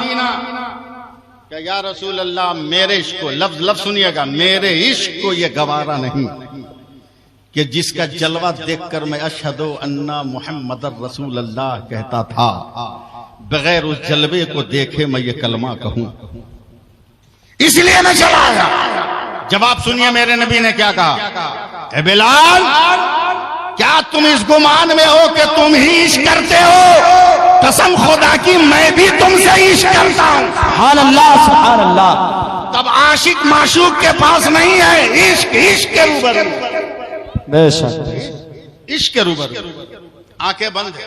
क्या या रसूल अल्लाह, मेरे इश्क को, लफ्ज लफ्ज सुनिएगा, मेरे इश्क को ये गवारा नहीं कि जिसका जलवा देखकर मैं अशहदु अन्ना मुहम्मदर रसूल अल्लाह कहता था, बगैर उस जलवे को देखे मैं ये कलमा कहूं। इसलिए मैं चला आया। जवाब सुनिए, मेरे नबी ने क्या कहा? ए बिलाल, क्या तुम इस गुमान में हो कि तुम ही इश्क करते हो? कसम खुदा की मैं भी तुमसे इश्क करता हूं। सुभान अल्लाह, सुभान अल्लाह। तब आशिक माशूक के पास नहीं है, इश्क इश्क के रूबरू, बेशक। इश्क के रूबरू। आंखें बंद है,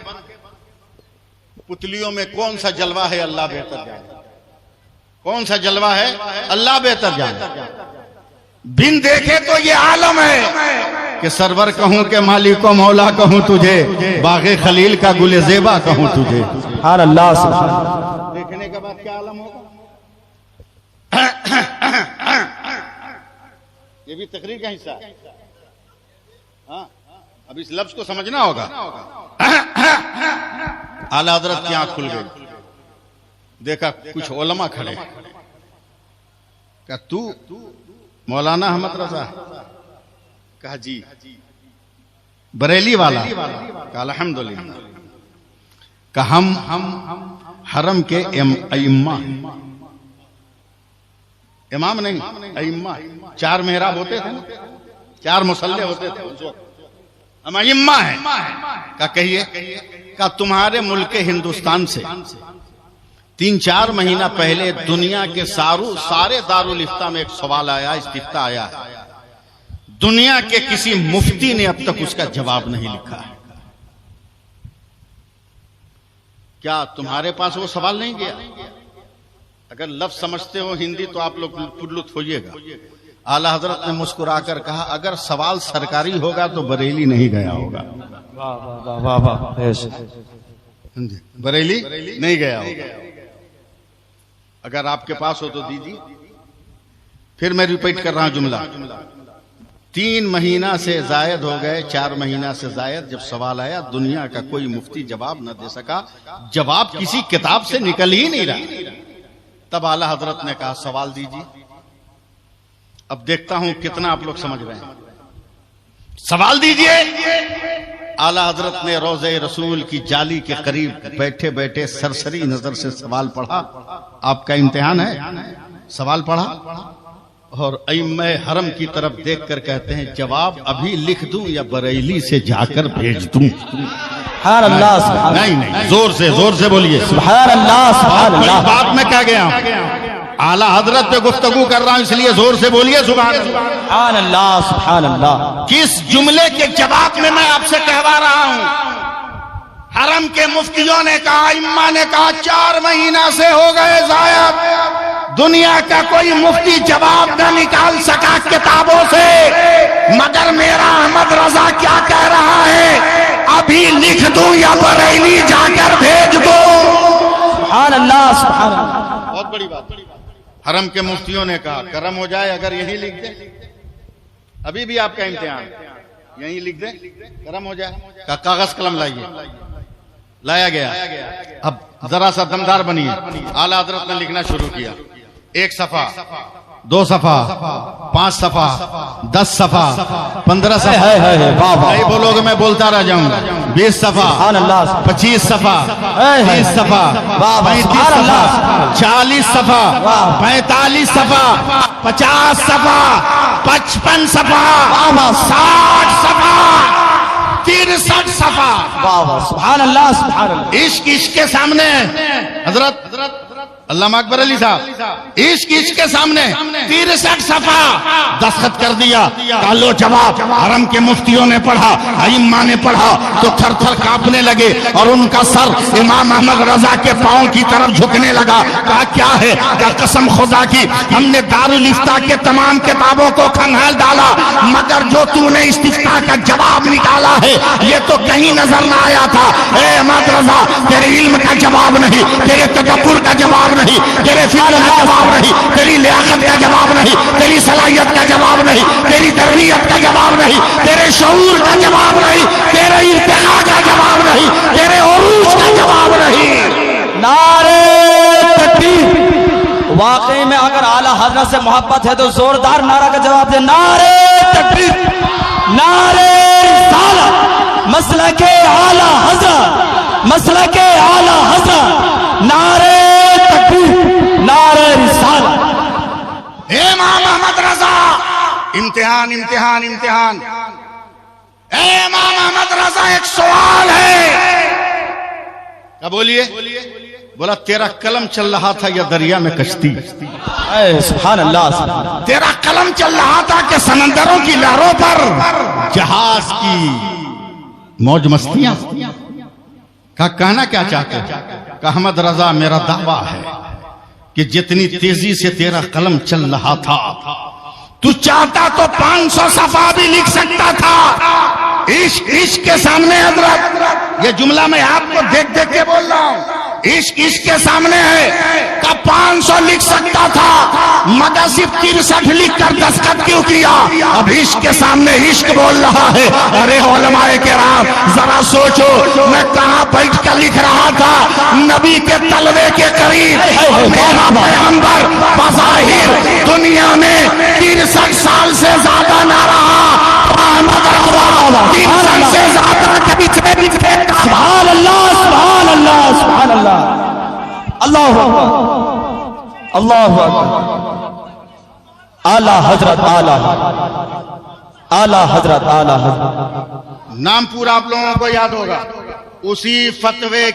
पुतलियों में कौन सा जलवा है अल्लाह बेहतर जाने। कौन सा जलवा है अल्लाह बेहतर जाने। बिन देखे तो ये आलम है कि सरवर कहूं के मालिक को मौला कहूं तुझे, बागे खलील का गुले ज़ेबा कहूं तुझे। सुभान अल्लाह, सुभान अल्लाह। देखने के बाद क्या आलम होगा? ये भी तकरीर का हिस्सा है। हाँ, अब इस लफ्ज को समझना होगा। आला हजरत की आंख खुल गई, देखा कुछ उलमा खड़े। क्या तू मौलाना अहमद रजा? कहा जी। बरेली वाला? कहा अल्हम्दुलिल्लाह। कहा हम हरम के इमाम, इमाम नहीं अइम्मा, 4 मेहराब होते थे ना, 4 मुसल्ले होते थे उस वक्त, हम अइम्मा है। का कहिए? का तुम्हारे मुल्क हिंदुस्तान से 3-4 महीना पहले दुनिया के सारे दारुल इफ्ता में एक सवाल आया, इस्तिफ्ता आया है, दुनिया के किसी मुफ्ती ने अब तक उसका जवाब नहीं लिखा है। क्या तुम्हारे पास वो सवाल नहीं गया? अगर लफ्ज समझते हो हिंदी तो आप लोग पुरलुत्फ होइएगा। आला हजरत ने मुस्कुराकर कहा, अगर सवाल सरकारी होगा तो बरेली नहीं गया होगा। वाह वाह वाह वाह, बरेली नहीं गया होगा। अगर आपके पास हो तो दीजिए। फिर मैं रिपीट कर रहा हूं जुमला। 3 महीना से जायद हो गए, 4 महीना से जायद, जब सवाल आया दुनिया का कोई मुफ्ती जवाब न दे सका, जवाब किसी किताब से निकल ही नहीं रहा। तब आला हजरत ने कहा सवाल दीजिए। अब देखता हूं कितना आप लोग समझ रहे हैं। सवाल दीजिए। आला हजरत ने रोज़े रसूल की जाली के करीब बैठे बैठे सरसरी नजर से सवाल पढ़ा। आपका इम्तिहान है। सवाल पढ़ा और अइम्मे हरम की तरफ देखकर कहते हैं जवाब अभी लिख दूं या बरेली से जाकर भेज दूं? सुभान अल्लाह, सुभान नहीं नहीं, जोर से बोलिए। सुभान अल्लाह, सुभान अल्लाह। बात में क्या गया हूं? आला हजरत पे गुफ्तगू कर रहा हूं, इसलिए जोर से बोलिए सुभान अल्लाह। सुभान अल्लाह, सुभान अल्लाह। किस जुमले के जवाब में मैं आपसे कहवा रहा हूं? हरम के मुफ्तियों ने कहा, इम्मा ने कहा 4 महीना से हो गए जायद, दुनिया का कोई मुफ्ती जवाब न निकाल सका किताबों से, मगर मेरा अहमद रजा क्या कह रहा है, अभी लिख दूं या बरेली जाकर भेज दो? सुभान अल्लाह, सुभान अल्लाह। बहुत बड़ी बात। हरम के मुफ्तियों ने कहा करम हो जाए अगर यही लिख दे, अभी भी आपका इम्तिहान, यही लिख दे करम हो जाए। कागज कलम लाइए। लाया गया। अब जरा सा दमदार बनिए। आला हजरत ने लिखना शुरू किया। 1 सफा, 2 सफा, 5 सफा, 10 सफा, 15 सफा। नहीं बोलोगे मैं बोलता रह जाऊंगा। 20 सफा, 25 सफा, 30 सफा, 35 सफा, 40 सफा, 45 सफा, 50 सफा, 55 सफा, 60 सफा, 63 सफा। सुभान अल्लाह, सुभान अल्लाह। इश्क के सामने हजरत अल्लामा अकबर अली साहब, इश्क के सामने 63 सफा दस्तखत कर दिया। लो जवाब। हरम के मुफ्तियों ने पढ़ा, अइम्मा ने पढ़ा तो थर थर कांपने लगे और उनका सर इमाम अहमद रजा के पांव की तरफ झुकने लगा। कहा क्या है? क्या कसम खुदा की हमने दारुल इफ्ता के तमाम किताबों को खंगाल डाला, मगर जो तूने इस्तिफ्ता का जवाब निकाला है ये तो कहीं नजर ना आया था। ए अहमद रजा, तेरे इल्म का जवाब नहीं, तेरे तदब्बुर का जवाब नहीं, तेरे फिक्र का जवाब नहीं, तेरी लियाकत का जवाब नहीं, तेरी सलाहियत का जवाब नहीं, तेरी तरबियत का जवाब नहीं, तेरे शऊर का जवाब नहीं, तेरे इर्तिका का जवाब नहीं, तेरे उरूज का जवाब नहीं। नारे तकबीर। वाकई में अगर आला हजरत से मोहब्बत है तो जोरदार नारा का जवाब दे। नारे तकबीर, नारे रिसालत, मसलके आला हजरत, मसलके आला हजरत, नारे तकबीर, नारे रिसालत। इमाम अहमद रजा, इम्तिहान इम्तिहान इम्तिहान। इमाम अहमद रजा, एक सवाल है। क्या बोलिए? बोला तेरा कलम चल रहा था या दरिया में कश्ती? सुभान अल्लाह, सुभान अल्लाह। तेरा कलम चल रहा था कि समंदरों की लहरों पर जहाज की मौज मस्तियां? का कहना क्या चाहते हैं? अहमद रजा मेरा दावा है कि जितनी तेजी से तेरा कलम चल रहा था, तू चाहता तो 500 सफा भी लिख सकता था। इश्क के सामने हजरत, ये जुमला मैं आपको देख देख के बोल रहा हूँ। इश्क के सामने है का 500 लिख सकता था, मगर सिर्फ 63 लिख कर दस्तखत क्यों किया? अब इश्क के सामने इश्क बोल रहा है। अरे उलमाए किराम जरा सोचो, मैं कहाँ बैठ कर लिख रहा था? नबी के तलवे के करीब। मेरा पैगंबर बज़ाहिर दुनिया में 63 साल से ज्यादा ना रहा, 63 से ज्यादा कभी सुभान अल्लाह, सुभान अल्लाह, सुभान अल्लाह। अल्लाहु अकबर, अल्लाहु अकबर। आला हजरत, आला आला हजरत, आला हजरत। नाम पूरा आप लोगों को याद होगा। उसी फतवे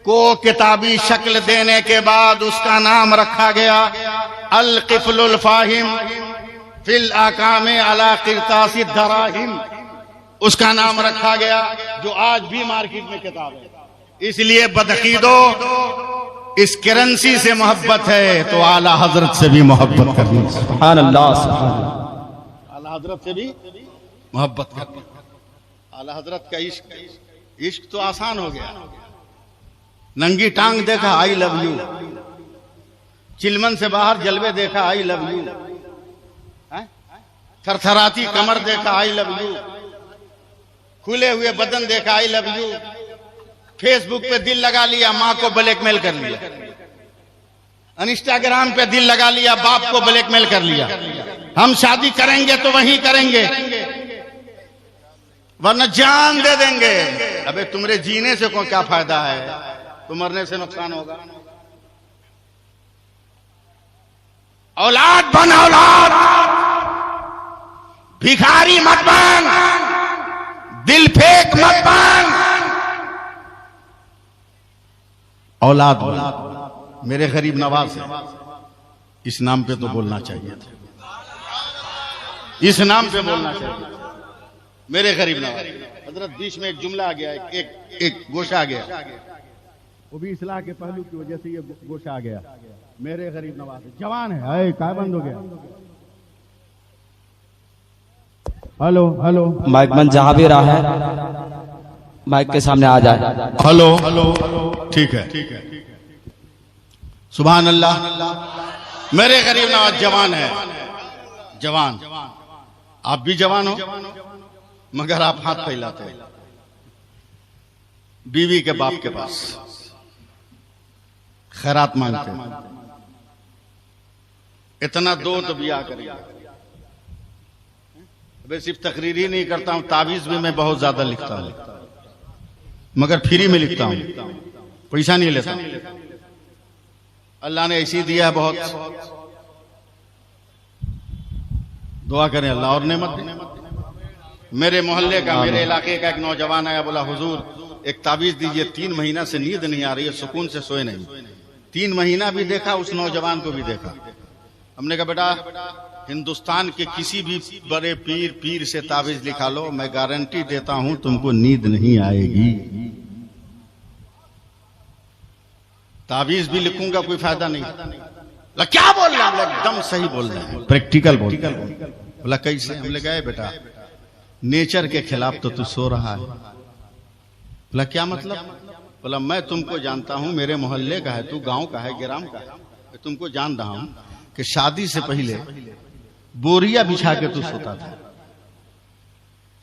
को किताबी शक्ल देने के बाद उसका नाम रखा गया अल क़िफ़्लुल फ़ाहिम फिल आकामे अला क़िरतासी दराहिम। उसका नाम रखा गया, जो आज भी मार्केट में किताब है। इसलिए बदकीदो इस करेंसी से मोहब्बत है तो आला हजरत से भी मोहब्बत करनी। सुभान अल्लाह, सुभान अल्लाह। आला हजरत से भी मोहब्बत करनी। आला हजरत का इश्क तो आसान हो गया। नंगी टांग देखा आई लव यू, चिलमन से बाहर जलवे देखा आई लव यू, थरथराती कमर देखा आई लव यू, खुले हुए बदन देखा आई लव यू, फेसबुक पे दिल लगा लिया, मां को ब्लैकमेल कर लिया, इंस्टाग्राम पे दिल लगा लिया, बाप को ब्लैकमेल कर लिया, हम शादी करेंगे तो वहीं करेंगे वरना जान दे देंगे। अबे तुम्हारे जीने से क्या फायदा है, तो मरने से नुकसान होगा। औलाद बन, औलाद, भिखारी मत बन, दिल फेंक मत बन, औलाद मेरे गरीब नवाज है, इस नाम पे तो बोलना चाहिए था, इस नाम पे बोलना चाहिए, मेरे गरीब नवाज। हजरत बीच में एक जुमला आ गया, एक गोशा आ गया, वो भी इस्लाह के पहलू की वजह से ये गोशा आ गया। मेरे गरीब नवाज जवान है, काय बंद हो गया। हेलो हेलो, माइक मन जहां भी रहा है माइक के सामने आ जाए। हेलो हेलो, ठीक है ठीक है, सुभान अल्लाह। मेरे गरीब नवाज जवान है, जवान, आप भी जवान हो मगर आप हाथ फैलाते हैं बीवी के बाप के पास, खैरात मांगते हैं। इतना दो तो बिया करिए। अबे सिर्फ तकरीर ही नहीं करता हूं, तावीज भी मैं बहुत ज्यादा लिखता हूं, मगर फ्री में लिखता हूं, पैसा नहीं लेता। अल्लाह ने ऐसी दिया है बहुत, दुआ करें अल्लाह और नेमत दे। मेरे मोहल्ले का, मेरे इलाके का एक नौजवान आया, बोला हुजूर एक ताबीज दीजिए, 3 महीना से नींद नहीं आ रही है, सुकून से सोए नहीं। 3 महीना भी देखा, उस नौजवान को भी देखा। हमने कहा बेटा हिंदुस्तान के किसी भी बड़े पीर से ताबीज लिखा लो, मैं गारंटी देता हूं तुमको नींद नहीं आएगी। ताबीज भी लिखूंगा कोई फायदा नहीं। क्या बोल रहे हैं? एकदम सही बोल रहे हैं, प्रैक्टिकल बोल रहे हैं। बोला कैसे? हमने कहा बेटा नेचर के खिलाफ तो तू सो रहा है। बोला क्या मतलब? बोला मैं तुमको जानता हूं, मेरे मोहल्ले का है, तू गांव का है, ग्राम का है, मैं तुमको जान रहा हूं कि शादी से पहले बोरिया बिछा के तू सोता था।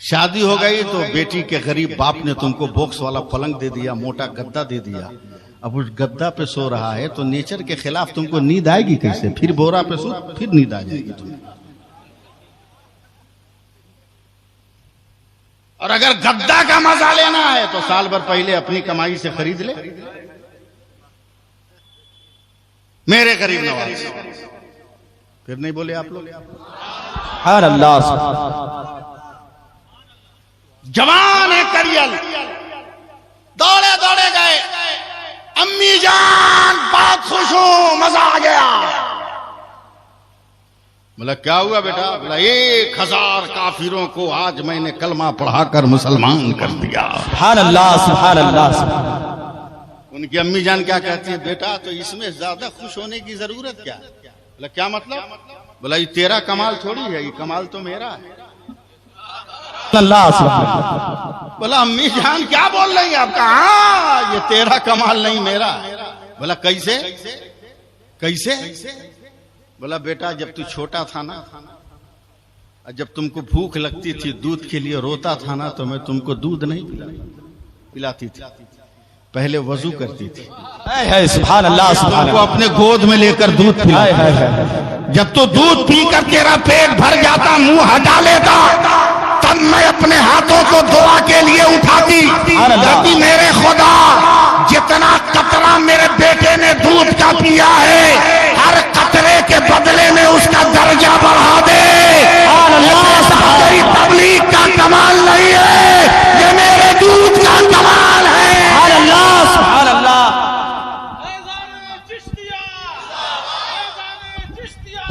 शादी हो गई तो बेटी के गरीब बाप ने तुमको बॉक्स वाला पलंग दे दिया, मोटा गद्दा दे दिया, अब उस गद्दा पे सो रहा है तो नेचर के खिलाफ तुमको नींद आएगी कैसे? फिर बोरा पे सो, फिर नींद आ जाएगी तुम्हें। और अगर गद्दा का मजा लेना है तो साल भर पहले अपनी कमाई से खरीद ले। मेरे गरीब नवाज, फिर नहीं बोले आप लोग? हर अल्लाह जवान है करियल, दौड़े दौड़े गए, अम्मी जान बहुत खुश हूं, मजा आ गया। बोला क्या हुआ बेटा? बोला 1000 काफिरों को आज मैंने कलमा पढ़ाकर मुसलमान कर दिया। सुभान अल्लाह, सुभान अल्लाह। उनकी अम्मी जान क्या कहती है? बेटा तो इसमें ज्यादा खुश होने की जरूरत क्या? बोला क्या मतलब? बोला ये तेरा कमाल थोड़ी है, ये कमाल तो मेरा है। बोला अम्मी जान क्या बोल रही है आपका? हाँ ये तेरा कमाल नहीं मेरा। बोला कैसे कैसे? बोला बेटा जब तू छोटा था ना, जब तुमको भूख लगती थी, दूध के लिए रोता था ना, तो मैं तुमको दूध नहीं पिलाती थी, पहले वजू करती थी, सुभान अल्लाह, तुमको अपने गोद में लेकर दूध पिलाती। जब तो दूध पीकर तेरा पेट भर जाता, मुंह हटा लेता, तब मैं अपने हाथों को दुआ के लिए उठाती, कहती मेरे खुदा जितना कतरा मेरे बेटे ने दूध का पिया है, हर कतरे के बदले में उसका दर्जा बढ़ा दे। तेरी तबलीग का कमाल नहीं है, ये मेरे दूध का कमाल है। सुभान अल्लाह।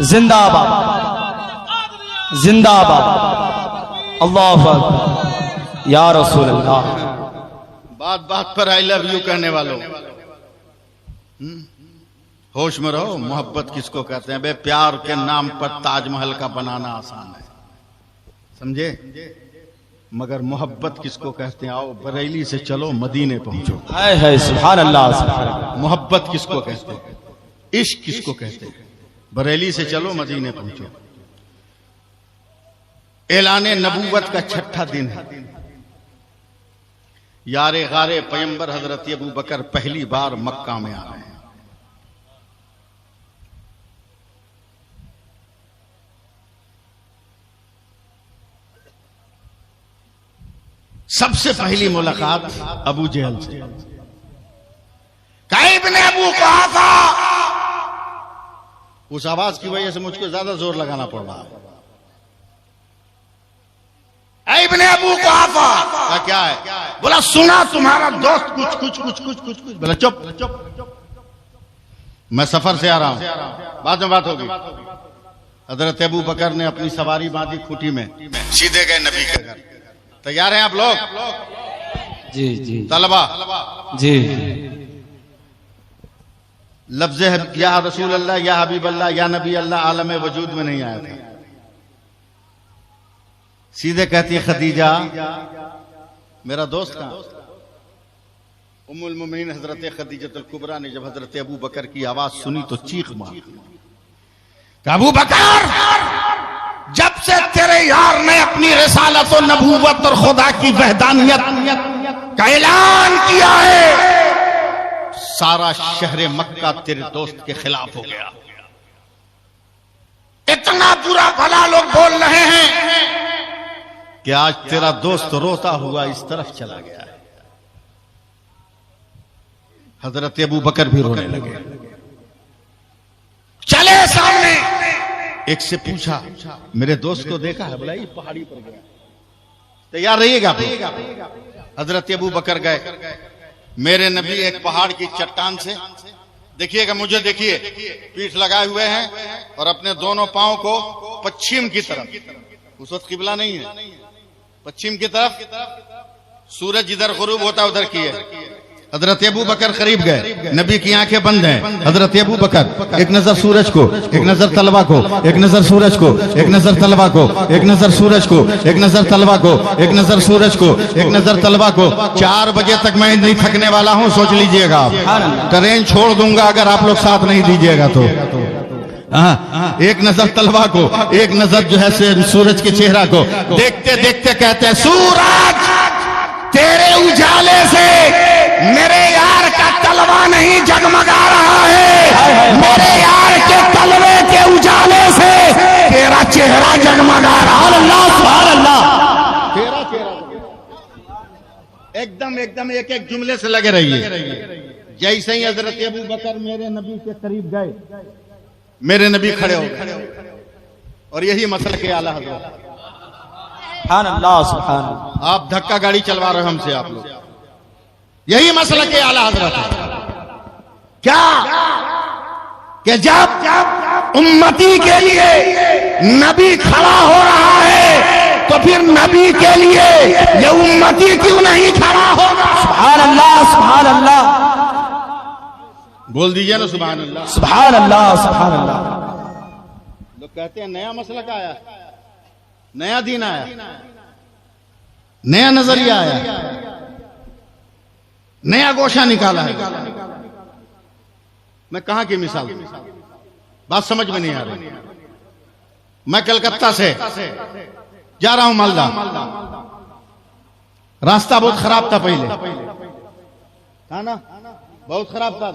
जिंदाबाद जिंदाबाद, अल्लाह अकबर, या रसूल अल्लाह। बात बात पर आई लव यू कहने वालों, होश में रहो। मोहब्बत किसको कहते हैं? बे प्यार के नाम पर ताजमहल का बनाना आसान है, समझे, मगर मोहब्बत किसको कहते हैं? आओ बरेली से चलो मदीने पहुंचो। है सुभान अल्लाह। मोहब्बत किसको कहते हैं? इश्क किसको कहते हैं? बरेली से चलो मदीने पहुंचो। ऐलाने नबूवत का छठा दिन है। यारे गारे पैगंबर हजरत अबू बकर पहली बार मक्का में आ रहे हैं। सबसे पहली मुलाकात अबू जहल से। कैब ने अबू कुहाफा, उस आवाज की वजह से मुझको ज्यादा जोर लगाना पड़ रहा है। इब्ने अबू कुहाफा क्या है? बोला सुना तुम्हारा दोस्त कुछ बोला चुप, मैं सफर से आ रहा हूं, बाद में बात होगी। हजरत अबू बकर ने अपनी सवारी बांधी खूंटी में, सीधे गए नबी के घर। तैयार हैं आप लोग? जी जी तलबा जी। लफ्ज़ या रसूल अल्लाह, या हबीब अल्लाह, या नबी अल्लाह आलम वजूद में नहीं आया था। सीधे कहती है खदीजा, मेरा दोस्त कहां? उम्मुल मोमिनीन हजरत खदीजतुल कुबरा ने जब हजरत अबू बकर की आवाज सुनी तो चीख मारी, अबू बकर, जब से तेरे यार ने अपनी रिसालत और नबूवत और खुदा की वहदानियत का ऐलान किया है, सारा शहर मक्का तेरे दोस्त के खिलाफ हो गया। इतना बुरा भला लोग बोल रहे हैं कि आज तेरा दोस्त रोता हुआ इस तरफ चला गया है। हजरत अबू बकर भी रोने लगे। चले सामने, एक से पूछा, मेरे दोस्त को देखा है? बोला ये पहाड़ी पर गया। तैयार रहिएगा। हजरत अबू बकर गए। मेरे नबी एक पहाड़ की चट्टान से, देखिएगा, मुझे देखिए, पीठ लगाए हुए हैं और अपने दोनों पांव को पश्चिम की तरफ, उस वक्त किबला नहीं है, पश्चिम की तरफ, सूरज जिधर गुरूब होता उधर किए। हजरत अबू बकर करीब गए, नबी की आंखें बंद हैं। हजरत अबू बकर एक नजर सूरज को, एक नजर तलवा को, एक नजर सूरज को, एक नजर तलवा को, एक नजर सूरज को, एक नजर तलवा को, एक नजर सूरज को, एक नजर तलवा को। 4 बजे तक मैं नहीं थकने वाला हूं, सोच लीजिएगा आप। ट्रेन छोड़ दूंगा अगर आप लोग साथ नहीं दीजिएगा तो। एक नजर तलवा को, एक नजर जो है सूरज के चेहरा को। देखते देखते कहते हैं, सूरज तेरे उजाले से मेरे यार का तलवा नहीं जगमगा रहा है, मेरे यार के तलवे के उजाले से तेरा चेहरा जगमगा रहा है। अल्लाह सुभान अल्लाह। तेरा चेहरा एकदम एक एक जुमले से लगे रहिए। जैसे ही हजरत अबू बकर मेरे नबी के करीब गए, मेरे नबी खड़े हो गए। और यही मसल के आला हजरत, सुभान अल्लाह सुभान अल्लाह। आप धक्का गाड़ी चलवा रहे हो हमसे आप लोग, यही मसला के आला हजरत है। क्या कि जब उम्मती के लिए नबी खड़ा हो रहा है तो फिर नबी के लिए ये उम्मती क्यों नहीं खड़ा होगा? सुभान अल्लाह सुभान अल्लाह। बोल दीजिए ना सुभान अल्लाह। सुभान अल्लाह सुभान अल्लाह। लोग कहते हैं नया मसला का आया, नया दीन आया, नया नजरिया आया, नया गोशा निकाला है। मैं कहां की मिसाल, बात समझ में नहीं आ रही। मैं कलकत्ता से जा रहा हूं मालदा, रास्ता बहुत खराब था, पहले था ना, बहुत खराब था,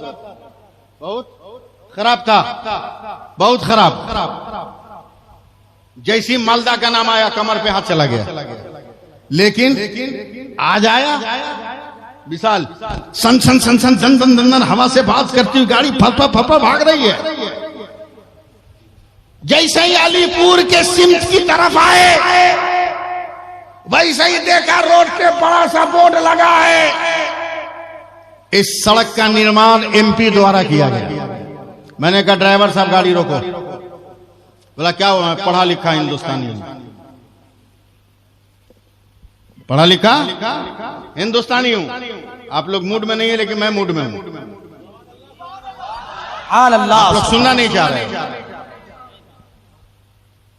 बहुत खराब था, बहुत खराब। जैसी मालदा का नाम आया कमर पे हाथ चला गया। लेकिन आज आया विशाल, सन सन सन सन दन दन दन दन हवा से बात करती हुई गाड़ी फपा फपा भाग रही है। जैसे ही अलीपुर के सिमत की तरफ आए, वैसे ही देखा रोड पे बड़ा सा बोर्ड लगा है, इस सड़क का निर्माण एमपी द्वारा किया गया। मैंने कहा ड्राइवर साहब गाड़ी रोको। बोला क्या हुआ? मैं पढ़ा लिखा हिंदुस्तानी हूं। पढ़ा लिखा हिंदुस्तानी हूं। आप लोग मूड में नहीं है, लेकिन मैं मूड में हूं। अल्लाह लोग सुनना नहीं चाह रहे।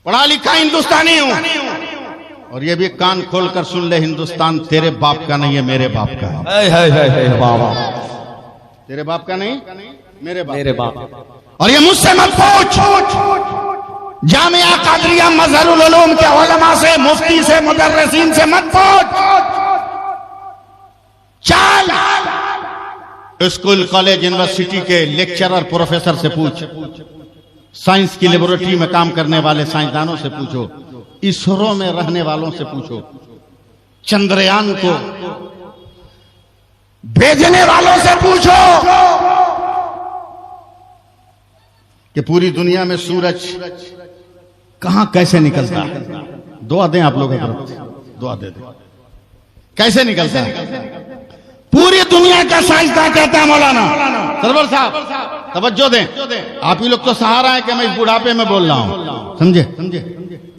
पढ़ा लिखा हिंदुस्तानी हूं। और ये भी कान खोलकर सुन ले, हिंदुस्तान तेरे बाप का नहीं है, मेरे बाप का है। बाबा तेरे बाप का नहीं, मेरे बाप। मेरे बाप। और ये मुझसे मत पूछ, जामिया कादरिया मजहरुल उलूम के उलमा से, मुफ्ती से, मुदर्रिसीन से मत पूछ, चल स्कूल कॉलेज यूनिवर्सिटी के लेक्चरर प्रोफेसर से पूछ, साइंस की लेबोरेटरी में काम करने वाले साइंसदानों से पूछो, इसरो में रहने वालों से पूछो, चंद्रयान को भेजने वालों से पूछो कि पूरी दुनिया में सूरज कहां कैसे निकलता है। दुआ दें आप लोग, दुआ दे दें, कैसे निकलता है। पूरी दुनिया का साइंसदान कहता है मौलाना सरवर साहब तवज्जो दें, आप ही लोग तो सहारा है कि मैं इस बुढ़ापे में बोल रहा हूं, समझे।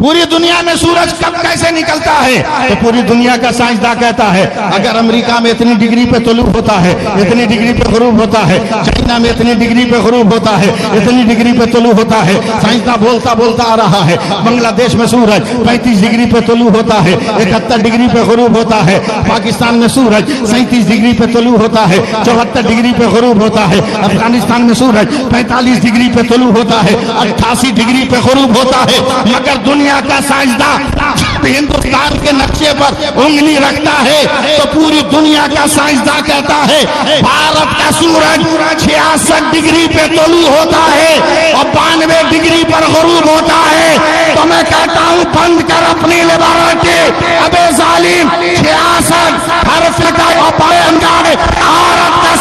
पूरी दुनिया में सूरज कब कैसे निकलता है, तो पूरी दुनिया का साइंसदान कहता है अगर अमेरिका में इतनी डिग्री पे तुलू होता है, इतनी डिग्री पे गुरूब होता है, चाइना में इतनी डिग्री पे गुरूब होता है, इतनी डिग्री पे तुलू होता है, साइंसदान बोलता बोलता आ रहा है, बांग्लादेश में सूरज 35 डिग्री पे तुलू होता है, 71 डिग्री पे गुरूब होता है, पाकिस्तान में सूरज 37 डिग्री पे तुलू होता है, 74 डिग्री पे गुरूब होता है, अफगानिस्तान में सूरज 45 डिग्री पे तुलू होता है, 88 डिग्री पे गुरूब होता है। मगर दुनिया का साइंसदान हिंदुस्तान के नक्शे पर उंगली रखता है तो पूरी दुनिया का साइंसदान कहता है भारत का सूरज 66 डिग्री पे तुलू होता है और 92 डिग्री पर गुरूब होता है। तो मैं कहता हूं बंद कर अपनी लेबोरेटरी, अबे जालिम 66 हर्फ का भारत का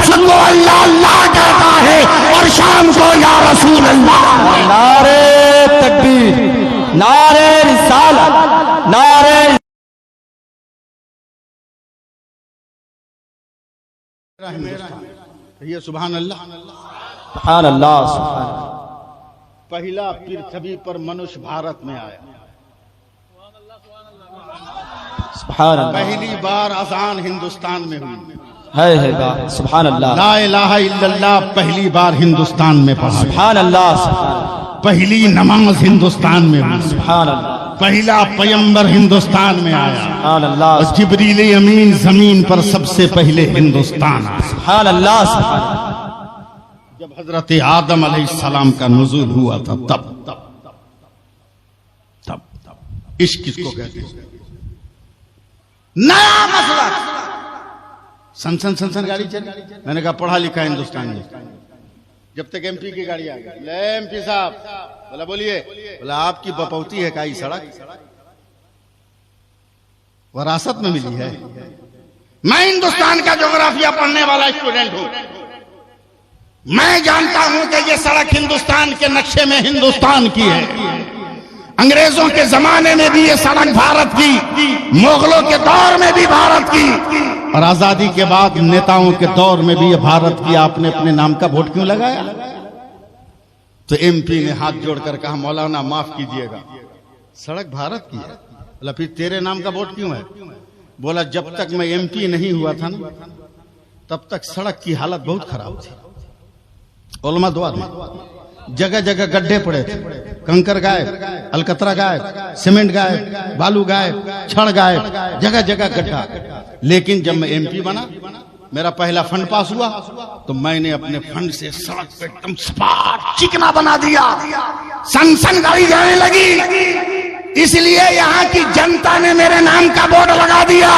सुनो अल्लाह अल्लाह कहता है और शाम को या रसूल अल्लाह। नारे तकबीर, नारे रिसालत, नारे ये सुभान अल्लाह। सुभान अल्लाह, सुभान अल्लाह। पहला पृथ्वी पर मनुष्य भारत में आया, सुभान अल्लाह। पहली बार अजान हिंदुस्तान में हुई, है बात, सुभान अल्लाह। ला इलाहा इल्लल्लाह पहली बार हिंदुस्तान में पढ़ा, सुभान अल्लाह, सुभान पहली नमाज हिंदुस्तान में हुई, सुभान अल्लाह, पहला पैगंबर हिंदुस्तान में आया, सुभान अल्लाह, और जिब्रील अमीन जमीन पर सबसे पहले हिंदुस्तान आया। सुभान अल्लाह, सुभान अल्लाह। जब हजरत आदम अलैहिस्सलाम का नुज़ूल हुआ था तब इश्क किसको कहते हैं? नया मसला सन गाड़ी चली। मैंने कहा पढ़ा लिखा हिंदुस्तान में, जब तक एमपी की गाड़ी आ गई, ले एमपी साहब, बोला बोलिए, बोला आपकी बपौती है का सड़क वरासत में मिली है। मैं हिंदुस्तान का ज्योग्राफिया पढ़ने वाला स्टूडेंट हूं, मैं जानता हूं कि ये सड़क हिंदुस्तान के नक्शे में हिंदुस्तान की है। अंग्रेजों के जमाने में भी ये सड़क भारत की, मुगलों के दौर में भी भारत की, और आजादी के बाद नेताओं के दौर में भी ये भारत की। आपने अपने नाम का वोट क्यों लगाया? तो एमपी ने हाथ जोड़कर कहा मौलाना माफ कीजिएगा, सड़क भारत की है। बोला फिर तेरे नाम का वोट क्यों है? बोला जब तक मैं एमपी नहीं हुआ था ना तब तक सड़क की हालत बहुत खराब थी। उलमा दुआ दे, जगह जगह गड्ढे पड़े थे, कंकर गायब, अलकतरा गायब, सीमेंट गायब, बालू गायब, छड़ गायब, जगह जगह गड्ढा। लेकिन जब मैं एमपी बना, मेरा पहला फंड पास हुआ, तो मैंने अपने फंड से सड़क पे एकदम सपाट चिकना बना दिया, सन गाड़ी जाने लगी। इसलिए यहाँ की जनता ने मेरे नाम का बोर्ड लगा दिया।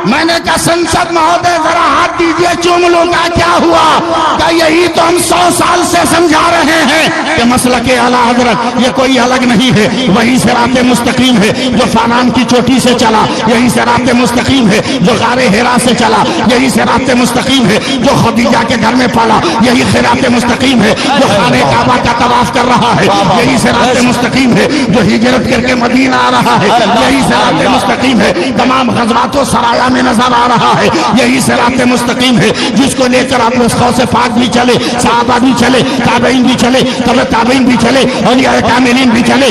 मैंने कहा संसद महोदय जरा हाथ दीजिए, चूम लूं, का क्या हुआ? क्या यही तो हम 100 साल से समझा रहे हैं कि मसलक आला हजरत ये कोई अलग नहीं है, वही सिराते मुस्तकीम है जो फानान की चोटी से चला, यही सिराते मुस्तकीम है जो गारे हिरा से चला, यही सिराते मुस्तकीम है जो खदीजा के घर में पड़ा, यही सिराते मुस्तकीम है जो खाने काबा का तवाफ कर रहा है, यही सिराते मुस्तकीम है जो हिजरत करके मदीना आ रहा है, यही सिराते मुस्तकीम है तमाम गज़वातो सराया में नजर आ रहा है, यही सिराते मुस्तकीम है जिसको लेकर आप से पाक भी चले, सहाबा भी चले, ताबईन भी चले, तब ताबईन भी चले, औलिया कामिलीन भी चले,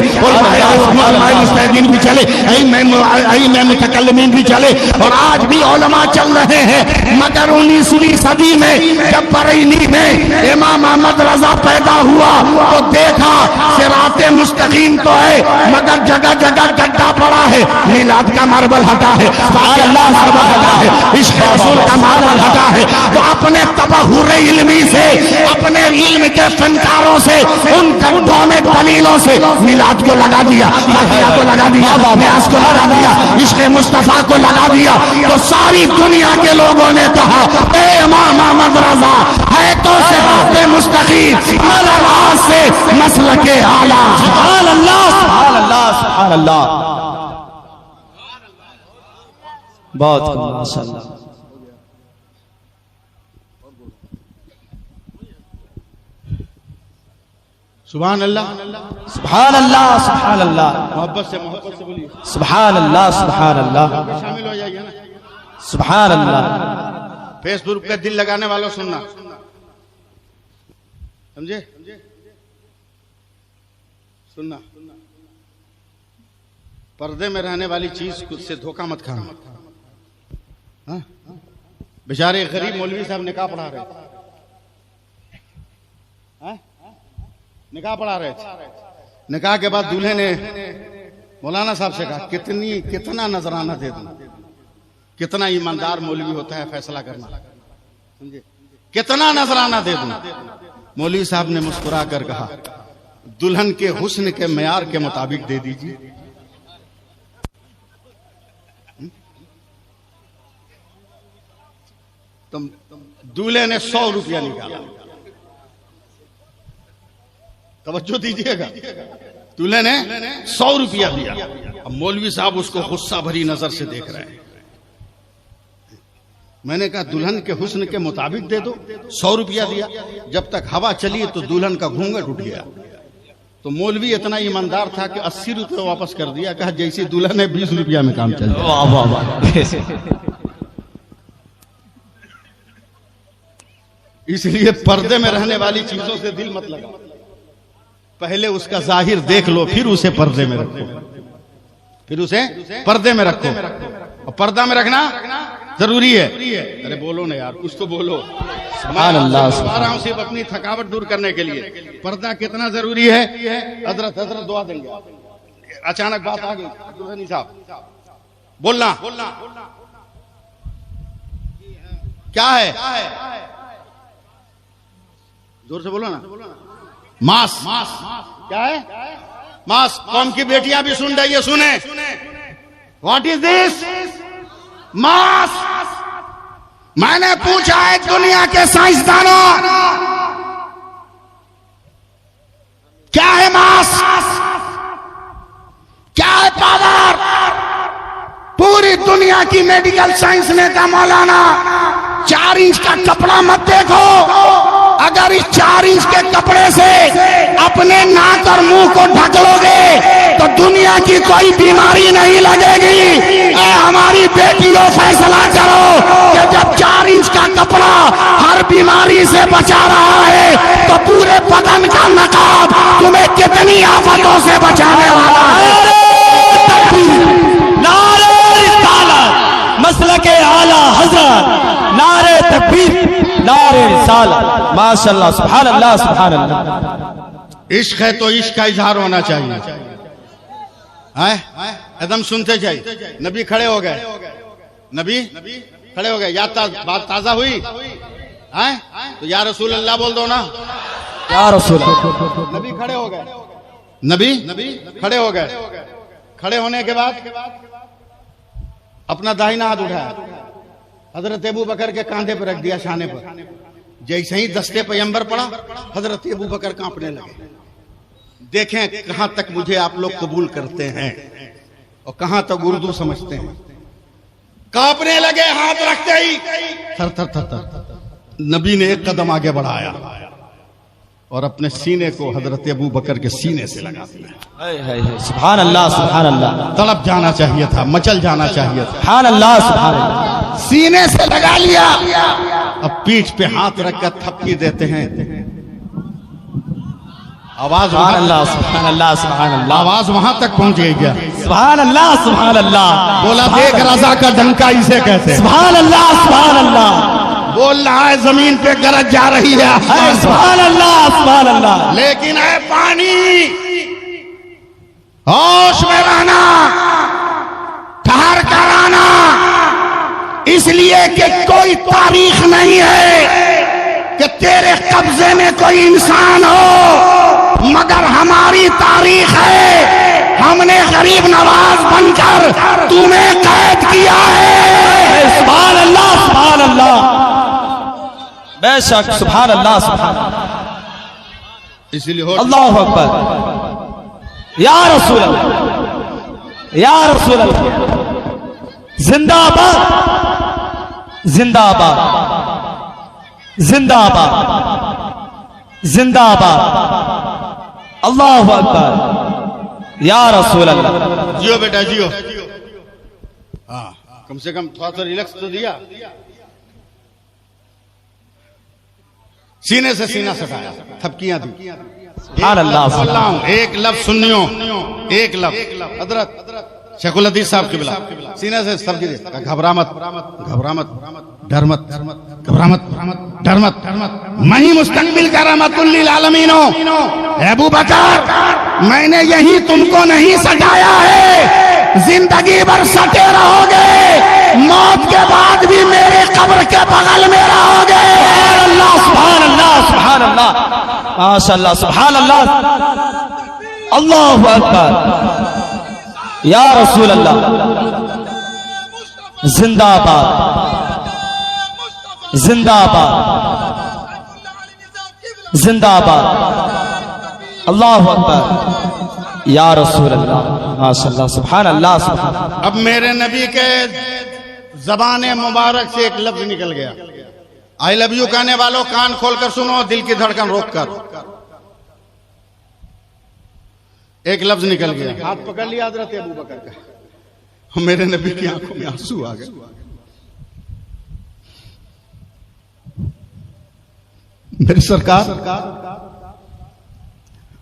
मुस्तहिदीन भी चले, मुतकल्लिमीन भी चले, और आज भी उलमा चल रहे हैं। मगर 19वीं सदी में जब बरेली में इमाम अहमद रजा पैदा हुआ तो देखा सिराते मुस्तकीम तो है मगर जगह जगह गड्ढा पड़ा है, मिलाद का मार्बल हटा है, अल्लाह मार्बल हटा है, इश्क रसूल का मार्बल हटा है। तो अपने तबहुरे इल्मी से, अपने इल्म के फनकारों से, उन गड्ढों में दलीलों से मिलाद को लगा दिया, को लगा दिया, न्यास को लगा दिया, इश्क मुस्तफा को लगा दिया। तो सारी दुनिया के लोगों ने कहा ए इमाम अहमद रजा है तो सिराते मुस्तकीम से मसलके आला। सुभान अल्लाह, सुभान अल्लाह, सुभान अल्लाह। बहुत खूब, माशाअल्लाह। सुभान अल्लाह, सुभान अल्लाह, सुभान अल्लाह। मोहब्बत से बोलिए सुभान अल्लाह, सुभान अल्लाह, शामिल हो जाइए ना। सुभान अल्लाह। फेसबुक पे दिल लगाने वालों सुनना, समझे, सुनना, पर्दे में रहने वाली चीज से धोखा मत खाना। हाँ? बेचारे गरीब मौलवी साहब निकाह पढ़ा रहे थे, हाँ? निकाह पढ़ा रहे थे। निकाह के बाद दूल्हे ने मौलाना साहब से कहा कितना नजराना दे दूं, कितना ईमानदार मौलवी होता है फैसला करना, समझे, कितना नजराना दे दूं। मौलवी साहब ने मुस्कुरा कर कहा दुल्हन के हुस्न के मेयार के मुताबिक दे दीजिए। तुम दूल्हे ने 100 रुपया निकाला, तवज्जो दीजिएगा, दूल्हे ने 100 रुपया दिया। अब मौलवी साहब उसको गुस्सा भरी नजर से देख रहे हैं। मैंने कहा दुल्हन के हुस्न के मुताबिक दे दो, 100 रुपया दिया। जब तक हवा चली तो दुल्हन का घूंघट उठ गया। तो मौलवी इतना ईमानदार था कि 80 रुपये वापस कर दिया। कहा जैसी दुल्हन है 20 रुपया में काम चल जाए। वाह वाह वाह। इसलिए पर्दे में रहने वाली चीजों से दिल मत लगा, पहले उसका जाहिर देख लो, फिर उसे पर्दे में रखो, फिर उसे पर्दे में रखो। और पर्दा में रखना जरूरी है। अरे बोलो ना यार, कुछ तो बोलो। सुभान अल्लाह, आ रहा हूं सिर्फ अपनी थकावट दूर करने के लिए। पर्दा कितना जरूरी है। हजरत दुआ देंगे। अचानक बात आ गई, दुल्हनी साहब बोलना क्या है, जोर से बोलो ना। मास क्या है? मास। कौम की बेटियां भी सुन रही है, सुने। What is this? मास। मैंने पूछा है दुनिया के साइंसदानों, क्या है मास, क्या है पावर? पूरी दुनिया की मेडिकल साइंस ने कहा मौलाना 4 इंच का कपड़ा मत देखो, अगर इस 4 इंच के कपड़े से अपने नाक और मुंह को ढक लोगे तो दुनिया की कोई बीमारी नहीं लगेगी। हमारी बेटियों फैसला करो कि जब 4 इंच का कपड़ा हर बीमारी से बचा रहा है तो पूरे बदन का नकाब तुम्हें कितनी आफतों से बचाने वाला है। नारे रिसालत, मसलके आला हज़रत, नारे तकबीर, नारे रिसालत। माशाअल्लाह, सुभान अल्लाह, सुभान अल्लाह। इश्क है तो इश्क का इजहार होना चाहिए, एकदम सुनते जाइए। नबी खड़े हो गए, नबी खड़े हो गए। बात ताजा हुई है तो या रसूल अल्लाह बोल दो ना। या रसूल। नबी खड़े हो गए, नबी खड़े हो गए। खड़े होने के बाद अपना दाहिना हाथ उठाया, हजरत अबू बकर के कांधे पर रख दिया, शाने पर। जैसे ही दस्ते पैगंबर पड़ा, हजरत अबू बकर कांपने लगे। देखें कहां तक मुझे आप लोग कबूल करते हैं और कहां तक उर्दू समझते हैं। कांपने लगे, हाथ रखते ही थर थर थर थर। नबी ने एक कदम आगे बढ़ाया और अपने सीने को हजरत अबू बकर के सीने से लगा दिया। सुभान अल्लाह, सुभान अल्लाह। तड़प जाना चाहिए था, मचल जाना चाहिए था। सुभान अल्लाह, सुभान अल्लाह। सीने से लगा लिया। अब पीठ पे हाथ रखकर थपकी देते हैं, आवाज सुभान अल्लाह, सुभान अल्लाह, सुभान अल्लाह। आवाज वहां तक पहुंच गई क्या? सुभान अल्लाह, सुभान अल्लाह। बोला देख रजा का डंका इसे कहते हैं। सुभान अल्लाह, सुभान अल्लाह। बोल रहा है जमीन पे गरज जा रही है। सुभान अल्लाह, सुभान अल्लाह। लेकिन है पानी, होश में रहना, ठहर कर आना, इसलिए कि कोई तारीख नहीं है कि तेरे कब्जे में कोई इंसान हो, मगर हमारी तारीख है। हमने गरीब नवाज बनकर तुम्हें कैद किया है। सुभान अल्लाह, सुभान अल्लाह, बेशक सुभान अल्लाह, सुभान अल्लाह। इसीलिए अल्लाहु अकबर। या रसूल अल्लाह, या रसूल अल्लाह। जिंदाबाद, जिंदाबाद, जिंदाबाद, जिंदाबाद। अल्लाहु अकबर। या रसूल अल्लाह। जियो बेटा जियो। हाँ, कम से कम थोड़ा सा रिलैक्स तो दिया। सीने से सीना सटाया, थपकियां दी। सुभान अल्लाह, सुभान अल्लाह। एक लफ्ज सुनियो, एक लफ्ज। हजरत शेखुल हदीस साहब की बिला सीने से सब गिरे। घबरा मत, घबरा मत, डर मत, घबरा मत, डर मत। मैं ही मुस्तकबिल का रहमतुल लिल आलमीन हूं। अबू बकर, मैंने यही तुमको नहीं सटाया है, जिंदगी भर सटे रहोगे, मौत के बाद भी मेरे कब्र के बगल में रहोगे। अल्लाह, सुभान अल्लाह, सुभान अल्लाह, माशाअल्लाह, सुभान अल्लाह। अल्लाहु अकबर। या रसूल अल्लाह। जिंदाबाद, जिंदाबाद, जिंदाबाद। अल्लाहु अकबर। या रसूल अल्लाह, माशाअल्लाह, सुभान अल्लाह, सुभान अल्लाह। अब मेरे नबी के जबाने मुबारक से एक लफ्ज निकल गया। आई लव यू कहने वालों कान खोलकर सुनो, दिल की धड़कन रोक कर। एक लफ्ज निकल गया, हाथ पकड़ लिया हजरत अबू बकर का। मेरे नबी की आंखों में आंसू आ गए। मेरे सरकार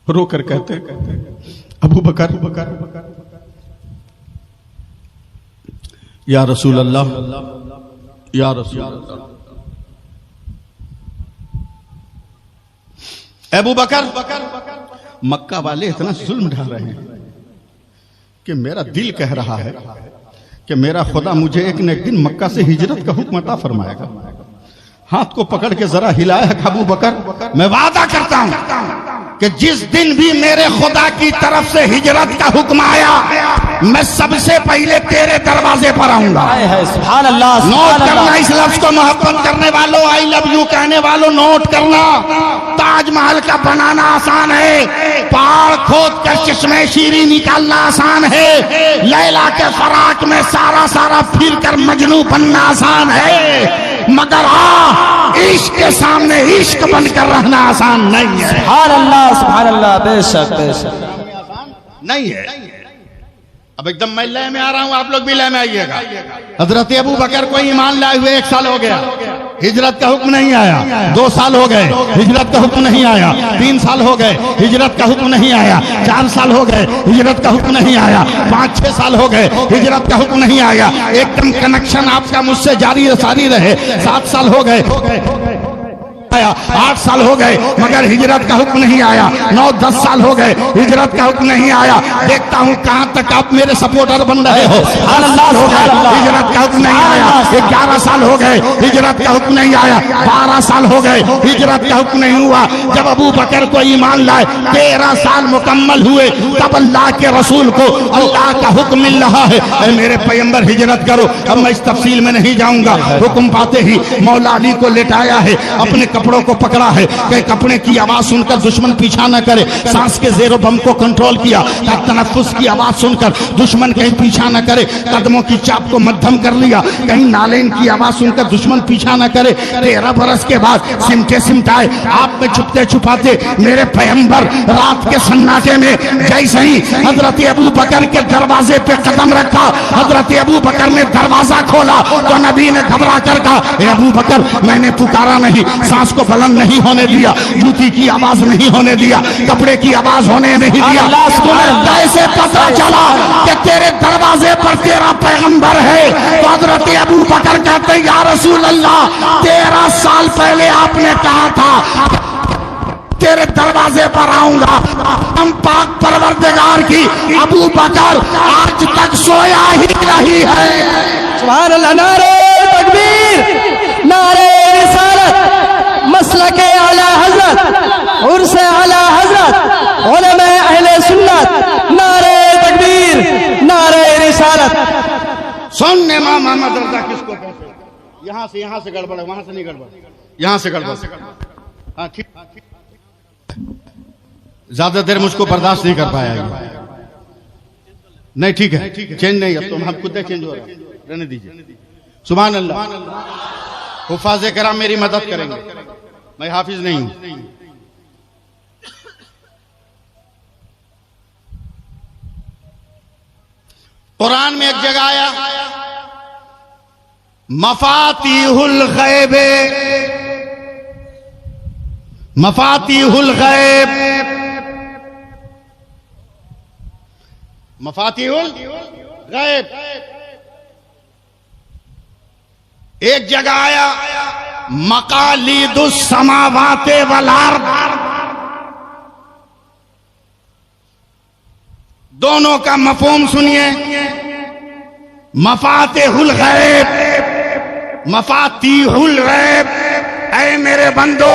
रोकर कहते अबू बकर, या रसूल अल्लाह, या रसूल अल्लाह। अबू बकर, मक्का वाले इतना जुल्म ढा रहे हैं कि मेरा दिल कह रहा है कि मेरा खुदा मुझे एक न एक दिन मक्का से हिजरत का हुक्म अता फरमाएगा। हाथ को पकड़ के जरा हिलाया है अबू बकर, मैं वादा करता हूं कि जिस दिन भी मेरे खुदा की तरफ से हिजरत का हुक्म आया, मैं सबसे पहले तेरे दरवाजे पर आऊंगा। सुभान अल्लाह, नोट करना इस लफ्ज को, मोहब्बत करने वालों, आई लव यू कहने वालों, नोट करना। ताजमहल का बनाना आसान है, पहाड़ खोद कर चश्मे शीरी निकालना आसान है, लैला के फराक में सारा सारा फिर कर मजनू बनना आसान है, मगर इश्क के सामने इश्क बनकर रहना आसान नहीं है। सुभान अल्लाह, सुभान अल्लाह, बेशक, बेशक नहीं है। अब एकदम मैं लय में आ रहा हूं, आप लोग भी लय में आइएगा। हजरत अबू बकर को ईमान लाए हुए 1 साल हो गया, हिजरत का हुक्म नहीं आया। 2 साल हो गए, हिजरत का हुक्म नहीं आया। 3 साल हो गए, हिजरत का हुक्म नहीं आया। 4 साल हो गए, हिजरत का हुक्म नहीं आया। 5-6 साल हो गए, हिजरत का हुक्म नहीं आया। एकदम कनेक्शन आपका मुझसे जारी सारी रहे। 7 साल हो गए, 8 साल हो गए, मगर हिजरत का हुक्म नहीं आया। 9-10 साल हो गए, हिजरत का हुक्म नहीं आया। देखता हूं कहां तक आप मेरे सपोर्टर बन रहे हो। 8 साल हो गए, हिजरत का हुक्म नहीं आया। 11 साल हो गए, हिजरत का हुक्म नहीं आया। 12 साल हो गए, हिजरत का हुक्म नहीं हुआ। जब अबू बकर को ईमान लाए 13 साल मुकम्मल हुए, तब अल्लाह के रसूल को अल्लाह का हुक्म मिल रहा है, मेरे पैगंबर हिजरत करो। अब मैं इस तफसील में नहीं जाऊंगा। हुक्म पाते ही मौला अली को लेटाया है, अपने कपड़ों को पकड़ा है कि कपड़े की आवाज सुनकर दुश्मन पीछा न करे। सांस के जेरो बम को कंट्रोल किया, तनफ्फुस की आवाज सुनकर दुश्मन कहीं पीछा न करे। कदमों की चाप को मध्यम कर लिया, कहीं नालेन की आवाज सुनकर दुश्मन पीछा न करे। 13 बरस के बाद सिमटे सिमटाए आप में छुपते छुपाते मेरे पैगंबर रात के सन्नाटे में जैसे ही हजरत अबू बकर के दरवाजे पे कदम रखा, हजरत अबू बकर ने दरवाजा खोला तो नबी ने घबरा कर कहा, अबू बकर मैंने पुकारा नहीं, सांस को बुलंद नहीं होने दिया, जूती की आवाज नहीं होने दिया, कपड़े की आवाज होने नहीं दिया। कैसे पता चला कि तेरे दरवाजे पर तेरा पैगंबर है? तो हजरत अबू बकर कहते या रसूल अल्लाह, 13 साल पहले आपने कहा था तेरे दरवाजे पर आऊंगा। हम पाक परवरदिगार की अबू बकर आज तक सोया ही नहीं है। सुभान अल्लाह। नारे तकबीर, नारे रिसालत, मसलके आला हजरत, उर्से आला हजरत, उलमा अहले सुन्नत, नारे तकबीर, नारे रिसालत। सुन इमाम मोहम्मद रजा किसको कहते हैं? यहां से गड़बड़ है, वहां से नहीं गड़बड़, यहां से गड़बड़। हाँ ठीक, ज्यादा देर मुझको बर्दाश्त नहीं कर पाया। नहीं ठीक है, चेंज नहीं, अब तो हम खुद चेंज हो रहा है, रहने दीजिए। सुभान अल्लाह। हुफाज़े कराम मेरी मदद करेंगे, मैं हाफिज नहीं हूं। कुरान में एक जगह आया मफातीहुल गैब, मफातीहुल गैब, मफातीहुल गैब। एक जगह आया मकालिदुस समावाते वल अर्द। दोनों का मफहूम सुनिए। मफातिहुल गैब, मफातीहुल गैब, ऐ मेरे बंदो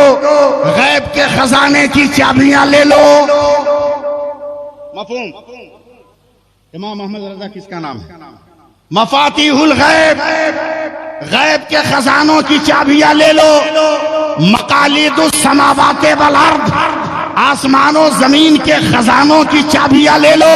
गैब के खजाने की चाबियां ले लो। मफहूम। इमाम मोहम्मद रजा किसका नाम है? मफातीहुल गैब, गैब के खजानों की चाबियां ले लो। मकालिदुस समावाते वल अर्द, आसमानों जमीन के खजानों की चाबियां ले लो।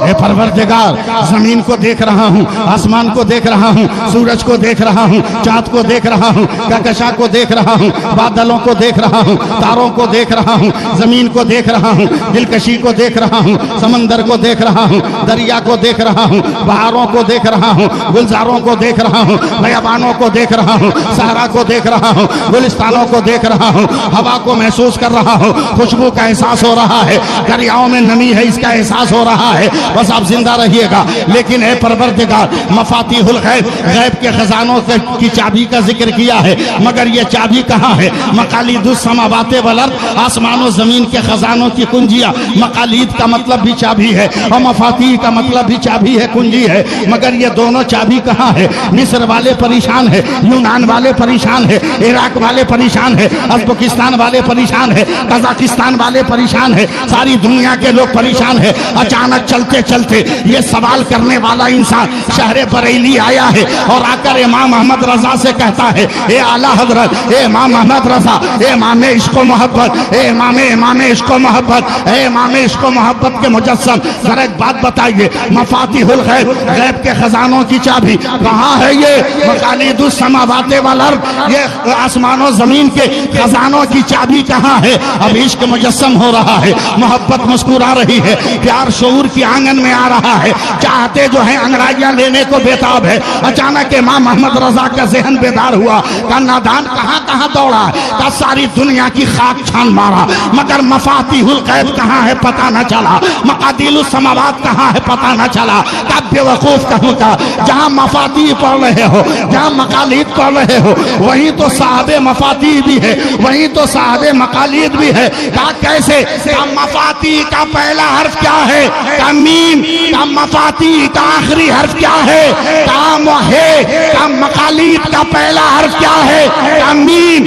हे परवरदिगार, जमीन को देख रहा हूँ, आसमान को देख रहा हूँ, सूरज को देख रहा हूँ, चांद को देख रहा हूँ, कहकशां को देख रहा हूँ, बादलों को देख रहा हूँ, तारों को देख रहा हूँ, जमीन को देख रहा हूँ, दिलकशी को देख रहा हूँ, समंदर को देख रहा हूँ, दरिया को देख रहा हूँ, बहारों को देख रहा हूँ, गुलजारों को देख रहा हूँ, बयाबानों को देख रहा हूँ, सहरा को देख रहा हूँ, गुलिस्तानों को देख रहा हूँ, हवा को महसूस कर रहा हूँ, खुशबू का एहसास हो रहा है, दरियाओं में नमी है इसका एहसास हो रहा है। बस आप जिंदा रहिएगा। लेकिन है परवरदिगार, मफातीहुल गैब, गैब के खजानों की चाबी का जिक्र किया है, मगर ये चाबी कहाँ है? मकालिदुस समावाते वल अर्द, आसमानों जमीन के खजानों की कुंजियां। मकालिद का मतलब भी चाबी है और मफाती का मतलब भी चाबी है, कुंजी है, मगर ये दोनों चाबी कहाँ है? मिस्र वाले परेशान है, यूनान वाले परेशान है, इराक वाले परेशान है, उज्बेकिस्तान वाले परेशान है, कजाकिस्तान वाले परेशान है, सारी दुनिया के लोग परेशान है। अचानक चलते चलते ये सवाल करने वाला इंसान शहर बरेली आया है और आकर इमाम मोहम्मद रजा से कहता है, ए आला हजरत, ए इमाम मोहम्मद रजा, ए इमाम इश्क़ो मोहब्बत, ए इमाम इश्क़ो मोहब्बत, ए इमाम इश्क़ो मोहब्बत के मुजस्सम, जरा एक बात बताइए, मफातीहुल गैब, गैब के खजानों की चाबी कहाँ है? ये मकालिदुस समावाते वल अर्द, ये आसमानों जमीन के खजानों की चाबी कहाँ है? अब इश्क मुजस्सम हो रहा है, मोहब्बत मुस्कुरा रही है, प्यार शऊर की आंगन में आ रहा है, चाहते जो है अंगड़ाइयां लेने को बेताब है। अचानक इमाम मोहम्मद रजा का ज़हन बेदार हुआ, का नादान कहाँ कहाँ दौड़ा, का सारी दुनिया की खाक छान मारा, मगर मफातीहुल गैब कहाँ है पता न चला, मकादिलुस समावात कहाँ है पता न चला। का बेवकूफ कहूँ का, जहाँ मफाती पढ़ रहे हो, जहाँ मकालिद पढ़ रहे हो, वहीं तो साहबे मफाती भी है, वहीं तो साहबे मकालिद भी है। का कैसे? का मफाती का पहला हर्फ क्या है? का मीम। का मफाती का आखिरी हर्फ क्या है? काम है। का मकालिद का पहला हर्फ क्या है? का मीम।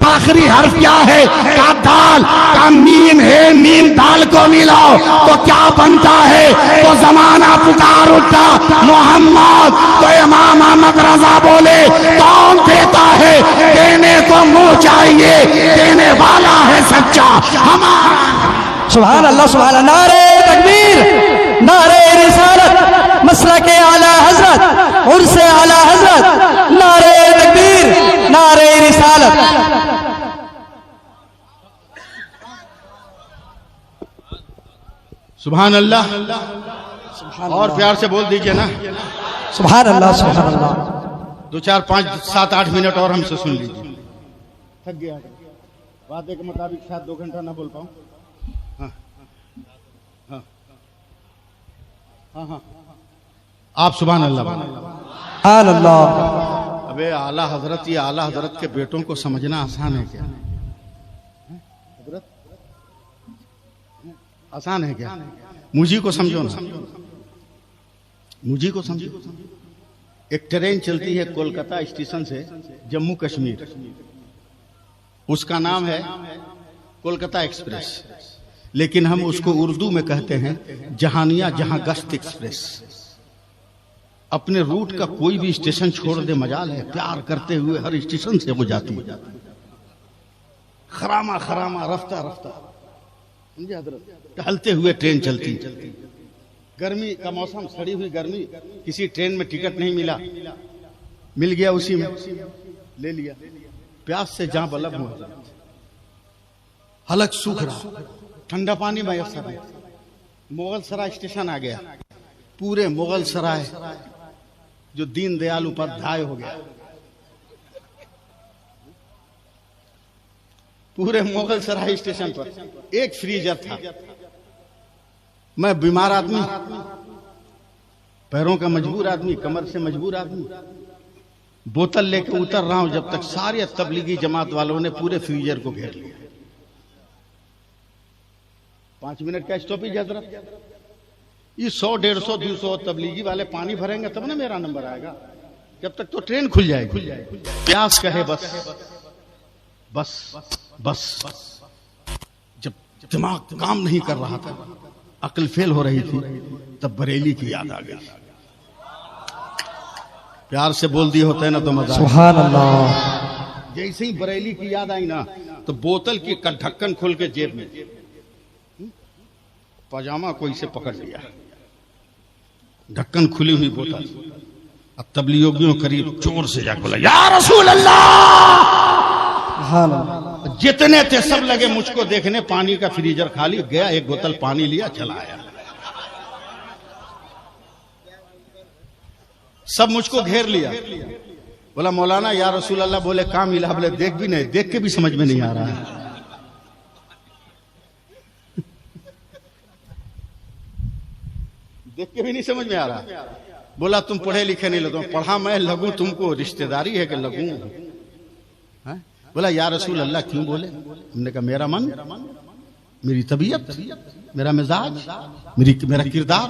आखिरी हर्फ क्या है? का दाल। का मीम है, मीम दाल को मिलाओ तो क्या बनता है? तो जमाना पुकार उठा मोहम्मद, तो इमाम मोहम्मद रजा बोले, कौन देता है? देने को मुंह चाहिए, देने वाला है सच्चा हमारा। सुभान अल्लाह, सुभान अल्लाह। नारे तकबीर, नारे रिसालत, मसलके आला हजरत, उर्से आला हजरत, नारे तकबीर, नारे रिसालत। सुभान अल्लाह। और प्यार से बोल दीजिए ना, सुभान अल्लाह, सुभान अल्लाह। 2 4 5 7 8 मिनट और हमसे सुन लीजिए। थक गया, वादे के मुताबिक शायद 2 घंटा ना बोल पाऊं। हाँ हाँ हाँ हाँ, आप सुभान अल्लाह। अल्लाह। अबे आला हजरत, ये आला हजरत के बेटों को समझना आसान है क्या? हजरत आसान है क्या? मुझी को समझो ना, मुझी को समझो। एक ट्रेन चलती है कोलकाता स्टेशन से जम्मू कश्मीर, उसका नाम है कोलकाता एक्सप्रेस, लेकिन हम उसको उर्दू में कहते हैं जहानिया जहां गश्त एक्सप्रेस। अपने रूट का कोई भी स्टेशन छोड़ दे मजाल है, प्यार करते हुए हर स्टेशन से वो जाती है, खरामा खरामा रफ्ता रफ्ता, समझे हजरत? टहलते हुए ट्रेन चलती। गर्मी का मौसम, सड़ी हुई गर्मी, किसी ट्रेन में टिकट नहीं मिला, मिल गया उसी में, ले लिया। प्यास से जहां बलब हुआ, हलक सूख रहा, ठंडा पानी मैसर है। मुगल सराय स्टेशन आ गया, पूरे मुगल सराय जो दीनदयाल उपाध्याय हो गया, पूरे मुगल सराय स्टेशन पर एक फ्रीजर था। मैं बीमार आदमी, पैरों का मजबूर आदमी, कमर से मजबूर आदमी, बोतल लेके उतर रहा हूं, जब तक सारे तबलीगी जमात वालों ने पूरे फ्रीजर को घेर लिया। 5 मिनट का स्टॉपेज हजरत, ये 100, 150, 200 तबलीगी वाले पानी भरेंगे तब ना मेरा नंबर आएगा, जब तक तो ट्रेन खुल जाएगी। प्यास कहे बस बस बस। जब दिमाग काम नहीं कर रहा था, अक्ल फेल हो रही थी, तब बरेली की याद आ गई। प्यार से बोल दिए होते हैं ना तो मजा। सुभान अल्लाह। जैसे ही बरेली की याद आई ना, तो बोतल की ढक्कन खोल के जेब में, पजामा कोई से पकड़ लिया, ढक्कन खुली हुई बोतल। अब तबलीगियों करीब जोर से जाकर बोला, या रसूल अल्लाह। जितने थे सब लगे मुझको देखने, पानी का फ्रीजर खाली गया, एक बोतल पानी लिया, चला आया। सब मुझको घेर लिया, बोला मौलाना या रसूल अल्लाह। बोले कहाँ मिला? बोले देख भी नहीं, देख के भी समझ में नहीं आ रहा है। देख के भी नहीं समझ में आ रहा। बोला तुम पढ़े लिखे नहीं लगो। पढ़ा मैं लगूं तुमको, रिश्तेदारी है कि लगूं? बोला या रसूल अल्लाह क्यों? बोले हमने कहा मेरा मन, मेरी तबीयत, मेरा मिजाज, मेरा किरदार,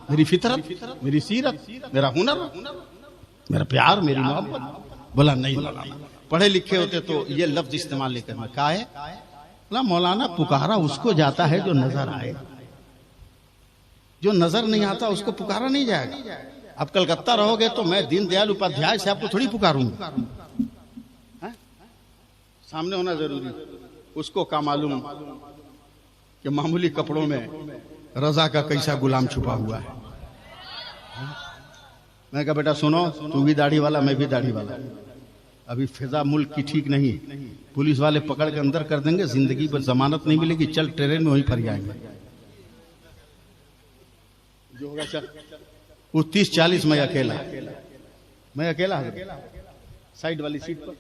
मेरी फितरत, मेरी सीरत, मेरा हुनर, मेरा प्यार, मेरी मोहब्बत। बोला नहीं मौलाना, पढ़े लिखे होते तो ये लफ्ज इस्तेमाल नहीं करना। क्या है? बोला मौलाना पुकारा उसको जाता है जो नजर आए, जो नजर नहीं आता उसको पुकारा नहीं जाएगा। अब कलकत्ता रहोगे तो मैं दीनदयाल उपाध्याय से आपको थोड़ी पुकारूंगा, सामने होना जरूरी। उसको क्या मालूम कि मामूली कपड़ों में रजा का कैसा गुलाम छुपा हुआ है। मैं कहा बेटा सुनो, तू भी दाढ़ी वाला, मैं भी दाढ़ी वाला, अभी फिजा मुल्क की ठीक नहीं, पुलिस वाले पकड़ के अंदर कर देंगे, जिंदगी पर जमानत नहीं मिलेगी, चल ट्रेन में वहीं फर जाएंगे। जो होगा चल। वो 30-40 मैं अकेला साइड वाली सीट पर।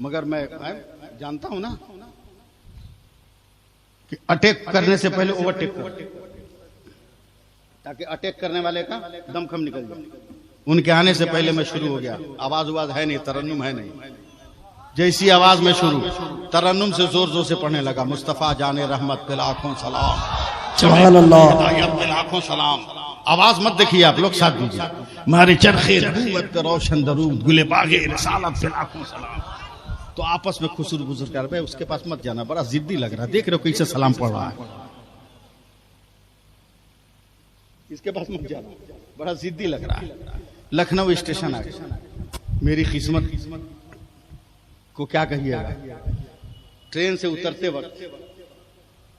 मगर मैं जानता हूं ना कि अटैक करने से पहले ओवरटेक कर, ताकि अटैक करने वाले का दमखम निकल जाए। उनके आने से पहले मैं शुरू हो गया। आवाज है नहीं, तरन्नुम है नहीं। जैसी आवाज में शुरू, तरन्नुम से जोर जोर से पढ़ने लगा, मुस्तफा जाने रहमत पे लाखों सलाम, सुभान अल्लाह, पे लाखों सलाम। आवाज मत देखिए आप लोग, साथ दीजिए। मारे चरखे नबूवत पे रोशन दरूद, गुले बागे रिसालत पे लाखों सलाम। तो आपस में खुसर बुजुर कर रहे, उसके पास मत जाना, बड़ा जिद्दी लग रहा है। देख रहे हो कैसे सलाम पढ़ रहा है, इसके पास मत जाना, बड़ा जिद्दी लग रहा है। लखनऊ स्टेशन आ गया। मेरी किस्मत को क्या कहिएगा, ट्रेन से उतरते वक्त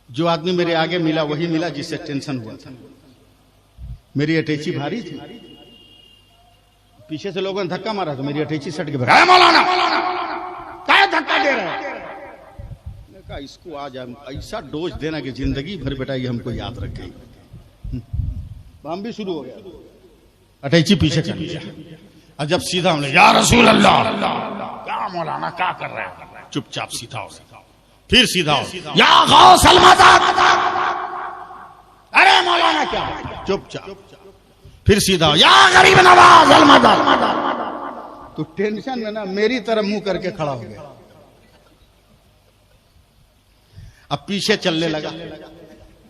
जो आदमी मेरे आगे मिला वही मिला जिससे टेंशन हुआ था। मेरी अटैची भारी थी, पीछे से लोगों ने धक्का मारा तो मेरी अटैची सट के भागा। मौलाना क्या धक्का दे रहा है? मैंने कहा इसको आज हम ऐसा डोज देना कि जिंदगी भर बेटा ये हमको याद रखेगी। हम भी शुरू हो गया, अटैची पीछे कर लिया। और जब सीधा हमने या रसूल अल्लाह, क्या मौलाना क्या कर रहे हैं? चुपचाप सीधा हो, फिर सीधा हो। या गौसल मदद, अरे मौलाना क्या, चुपचाप, फिर सीधा हो। या गरीब नवाज अल मदद। तो टेंशन में ना मेरी तरफ मुंह करके खड़ा हो गया। अब पीछे चलने लगा।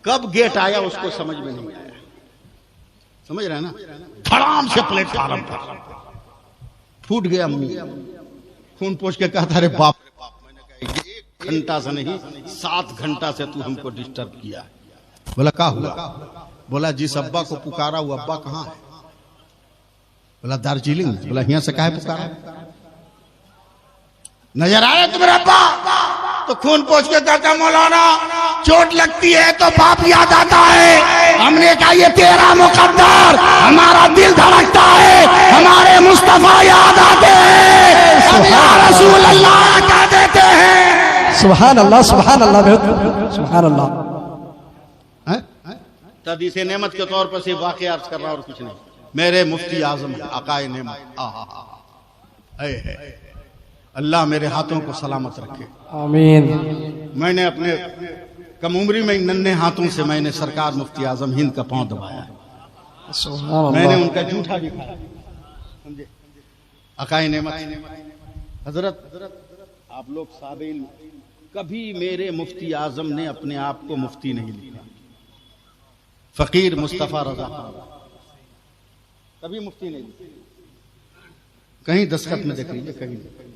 कब गेट आया उसको समझ में नहीं आया। समझ रहे हैं ना? धड़ाम से प्लेटफार्म पर फूट गया मुंह। खून पोंछ के कहता, अरे बाप रे बाप, मैंने कहा 1 घंटा से नहीं 7 घंटा से तू हमको डिस्टर्ब किया। बोला क्या हुआ? बोला जिस अब्बा को पुकारा वो अब्बा कहाँ है? बोला दार्जिलिंग। बोला यहाँ से काहे पुकारा? नजर आ रहा है तुम्हारा अब्बा? तो खून पोंछ के कहता, मौलाना चोट लगती है तो बाप याद आता है। हमने कहा ये तेरा मुकद्दर, हमारा दिल धड़कता है, हमारे मुस्तफा याद आते हैं, हम या रसूल अल्लाह कह देते हैं। सुभान अल्लाह, सुभान अल्लाह, सुभान अल्लाह। तदीसे नेमत के तौर पर सिर्फ वाक़ अर्ज कर रहा और कुछ नहीं। मेरे मुफ्ती आजम अकाए नेमत, अल्लाह मेरे हाथों को सलामत रखे, आमीन। मैंने अपने कम उम्री में नन्हे हाथों से मैंने सरकार मुफ्ती आजम हिंद का पांव दबाया है। मैंने उनका जूठा भी खाया, समझे? अकाए नेमत हजरत, आप लोग साबिल, कभी मेरे मुफ्ती आजम ने अपने आप को मुफ्ती नहीं लिखा। फकीर मुस्तफा रजा खान कभी मुफ्ती नहीं लिखा। कहीं दस्तखत में देख लीजिए, कहीं नहीं।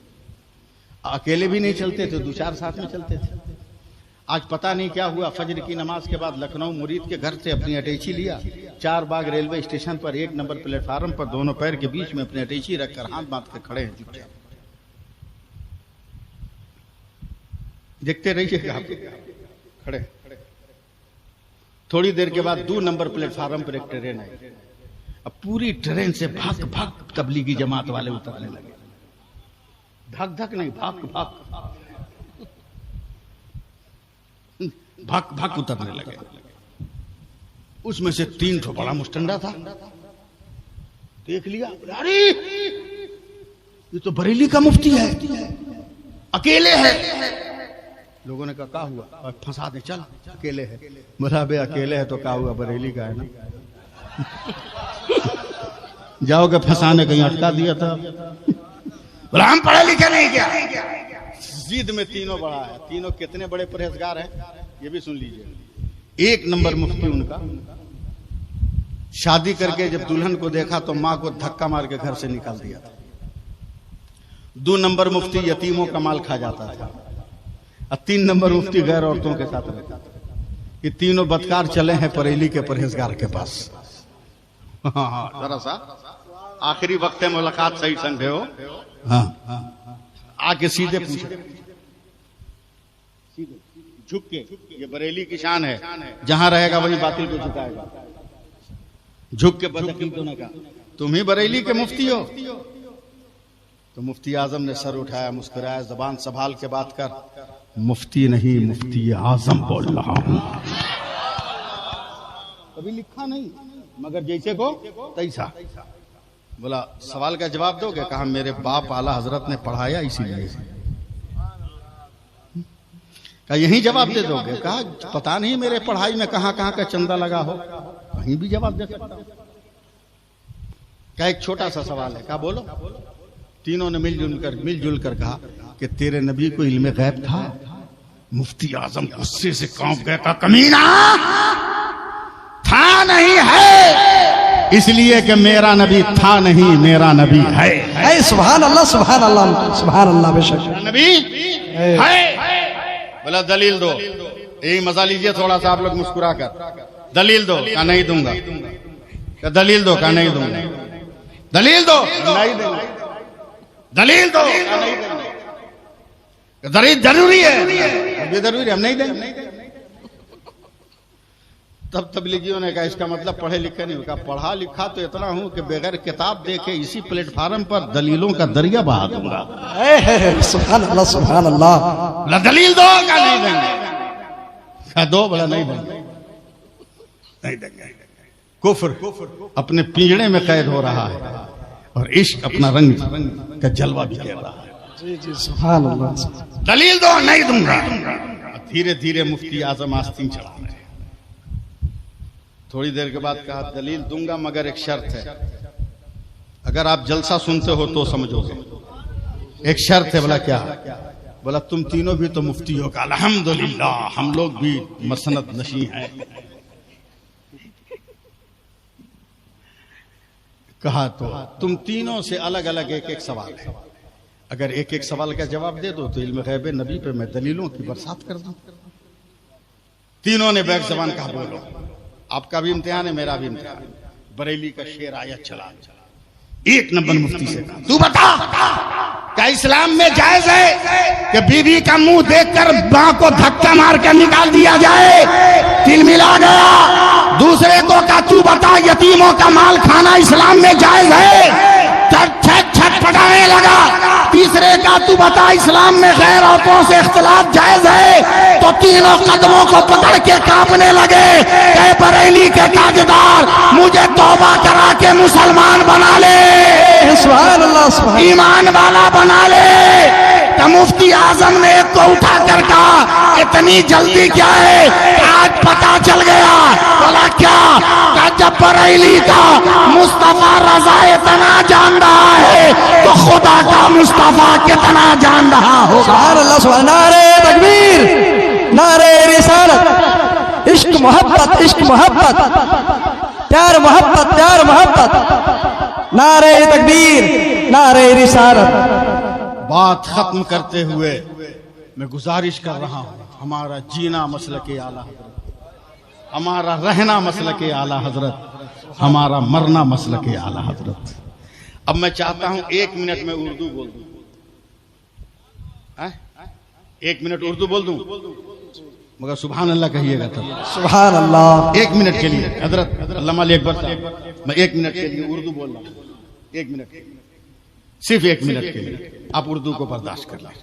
अकेले भी नहीं चलते थे, 2-4 साथ में चलते थे। आज पता नहीं क्या हुआ, फजर की नमाज के बाद लखनऊ मुरीद के घर से अपनी अटैची लिया, 4 बाग रेलवे स्टेशन पर 1 नंबर प्लेटफार्म पर दोनों पैर के बीच में अपनी अटैची रखकर हाथ बांध कर खड़े हैं चुपचाप। देखते रहिए आप खड़े। थोड़ी देर के बाद 2 नंबर प्लेटफार्म पर एक ट्रेन आई। अब पूरी ट्रेन से भाग भाग तबलीगी जमात वाले उतरने लगे। धक धक नहीं, भाग भाग भाग भाग उतरने लगे। उसमें से 3 ठो बड़ा मुस्टंडा था। देख लिया, अरे ये तो बरेली का मुफ्ती है, अकेले है। लोगों ने कहा क्या हुआ? फंसा दे, चल अकेले है। बोला बे अकेले है तो क्या हुआ, बरेली का है ना। जाओगे फंसाने, कहीं अटका दिया था। बोला हम पढ़े लिखे नहीं क्या? जिद में तीनों बड़ा है। तीनों कितने बड़े परहेजगार हैं ये भी सुन लीजिए। 1 नंबर मुफ्ती उनका, शादी करके जब दुल्हन को देखा तो मां को धक्का मार के घर से निकाल दिया था। 2 नंबर मुफ्ती यतीमों का माल खा जाता था। और 3 नंबर मुफ्ती गैर औरतों के साथ रहता था। ये तीनों बदकार चले हैं बरेली के परहेजगार के पास। हाँ, जरा सा आखिरी वक्त है, मुलाकात सही समझे हो। हाँ, आके सीधे पूछे, झुक के, ये बरेली की शान है, जहां रहेगा वहीं बातिल को झुकाएगा। झुक के बदअकीदों ने कहा, तुम ही बरेली के मुफ्ती हो? तो मुफ्ती आजम ने सर उठाया, मुस्कुराया, जबान संभाल के बात कर, मुफ्ती नहीं मुफ्ती आजम बोल रहा हूं। कभी लिखा नहीं, मगर जैसे को तैसा। बोला सवाल का जवाब दोगे? कहा मेरे बाप आला हजरत ने पढ़ाया इसीलिए। कहा यही जवाब दे दोगे? कहा पता नहीं मेरे पढ़ाई में कहां कहां का चंदा लगा हो, कहीं भी जवाब दे सकता हूं। क्या एक छोटा सा सवाल है? कहा बोलो। तीनों ने मिलजुल कर कहा कि तेरे नबी को इल्मे गैब था। मुफ्ती आजम गुस्से से कांप गया, कहा कमीना, था नहीं है, इसलिए कि मेरा नबी था नहीं, मेरा नबी है। सुभान अल्लाह, सुभान अल्लाह, सुभान अल्लाह। बेशक नबी है। बोला दलील दो। यही मजा लीजिए थोड़ा सा आप लोग मुस्कुरा कर। दलील दो। कहा नहीं दूंगा। कहा दलील दो। कहा नहीं दूंगा। दलील दो। नहीं दूंगा। दलील दो। कहा नहीं दूंगा। दलील जरूरी है। ये जरूरी, हम नहीं देंगे। तब तबलीगियों ने कहा इसका मतलब पढ़े लिखे नहीं। कहा पढ़ा लिखा तो इतना हूं कि बगैर किताब देखे इसी प्लेटफार्म पर दलीलों का दरिया बहा दूंगा। सुभान अल्लाह, सुभान अल्लाह। बोला दलील दो। क्या नहीं देंगे? कहा दो। बोला नहीं देंगे, नहीं देंगे। कुफ्र अपने पिंजड़े में कैद हो रहा है और इश्क अपना रंग का जलवा भी दे रहा है। जी जी सुभान अल्लाह। दलील दो, नहीं दूंगा। धीरे धीरे मुफ्ती आजम आस्तीन चढ़ा रहे हैं। थोड़ी देर के बाद कहा दलील दूंगा मगर एक शर्त है, अगर आप जलसा सुनते हो तो समझोगे। एक शर्त है। बोला क्या? बोला तुम तीनों भी तो मुफ्ती हो। कहा अल्हम्दुलिल्लाह, हम लोग भी मसनद नशी हैं। कहा तो तुम तीनों से अलग अलग एक एक सवाल है, अगर एक एक सवाल का जवाब दे दो तो इल्म गैब नबी पे मैं दलीलों की बरसात कर दूं। तीनों ने बैक जबान कहा बोलो, आपका भी इम्तिहान है मेरा भी इम्तिहान। बरेली का शेर आया चला, एक नंबर मुफ्ती से कहा तू बता, क्या इस्लाम में जायज है कि बीवी का मुंह देखकर मां को धक्का मार कर निकाल दिया जाए? तिल मिला गया। दूसरे को का तू बता, यतीमों का माल खाना इस्लाम में जायज है? छटपटाने लगा। तीसरे का तू बता, इस्लाम में गैर औरतों से इख्तिलात जायज है? तो तीनों कदमों को पकड़ के कांपने लगे। ऐ बरेली के ताजदार, मुझे तौबा करा के मुसलमान बना ले, सुभान अल्लाह, सुभान ईमान वाला बना ले। तो मुफ्ती आजम ने एक को उठा कर कहा इतनी जल्दी क्या है? आज पता चल गया। बोला क्या? जब बरेली का मुस्तफा रजा इतना जान रहा है तो खुदा का मुस्तफा कितना जान रहा होगा। सुभान अल्लाह, सुभान। नारे तकबीर, नारे रिसालत, इश्क मोहब्बत, इश्क मोहब्बत, प्यार मोहब्बत, प्यार मोहब्बत। नारे तकबीर, नारे रिसालत। बात खत्म करते हुए मैं गुजारिश कर रहा हूं, हमारा जीना मसलके आला हजरत, हमारा रहना मसलके आला हजरत, हमारा मरना मसलके आला हजरत। अब मैं चाहता हूं 1 मिनट में उर्दू बोल दूं। 1 मिनट उर्दू बोल दूं, मगर सुभान अल्लाह कहिएगा तब। सुभान अल्लाह। 1 मिनट के लिए हजरत अल्लामा अकबर साहब, मैं 1 मिनट के लिए उर्दू बोल रहा हूं। 1 मिनट के लिए, सिर्फ 1 मिनट के लिए आप उर्दू को बर्दाश्त कर लें।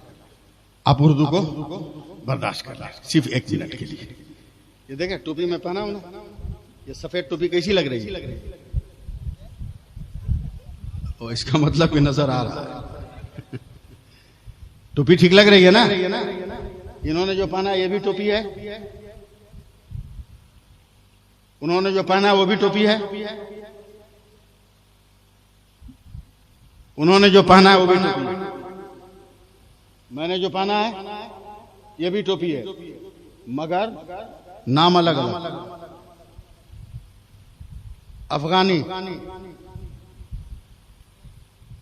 आप उर्दू को बर्दाश्त कर लें सिर्फ 1 मिनट के लिए। ये देखें टोपी में पहना हूं ना, ये सफेद टोपी कैसी लग रही है? ओ, इसका मतलब कोई नजर आ रहा है। टोपी ठीक लग रही है ना? इन्होंने जो पहना ये भी टोपी है, उन्होंने जो पहना वो भी टोपी है, उन्होंने जो पहना है वो भी टोपी है, मैंने जो पहना है ये भी टोपी है, मगर नाम अलग अलग। अफगानी,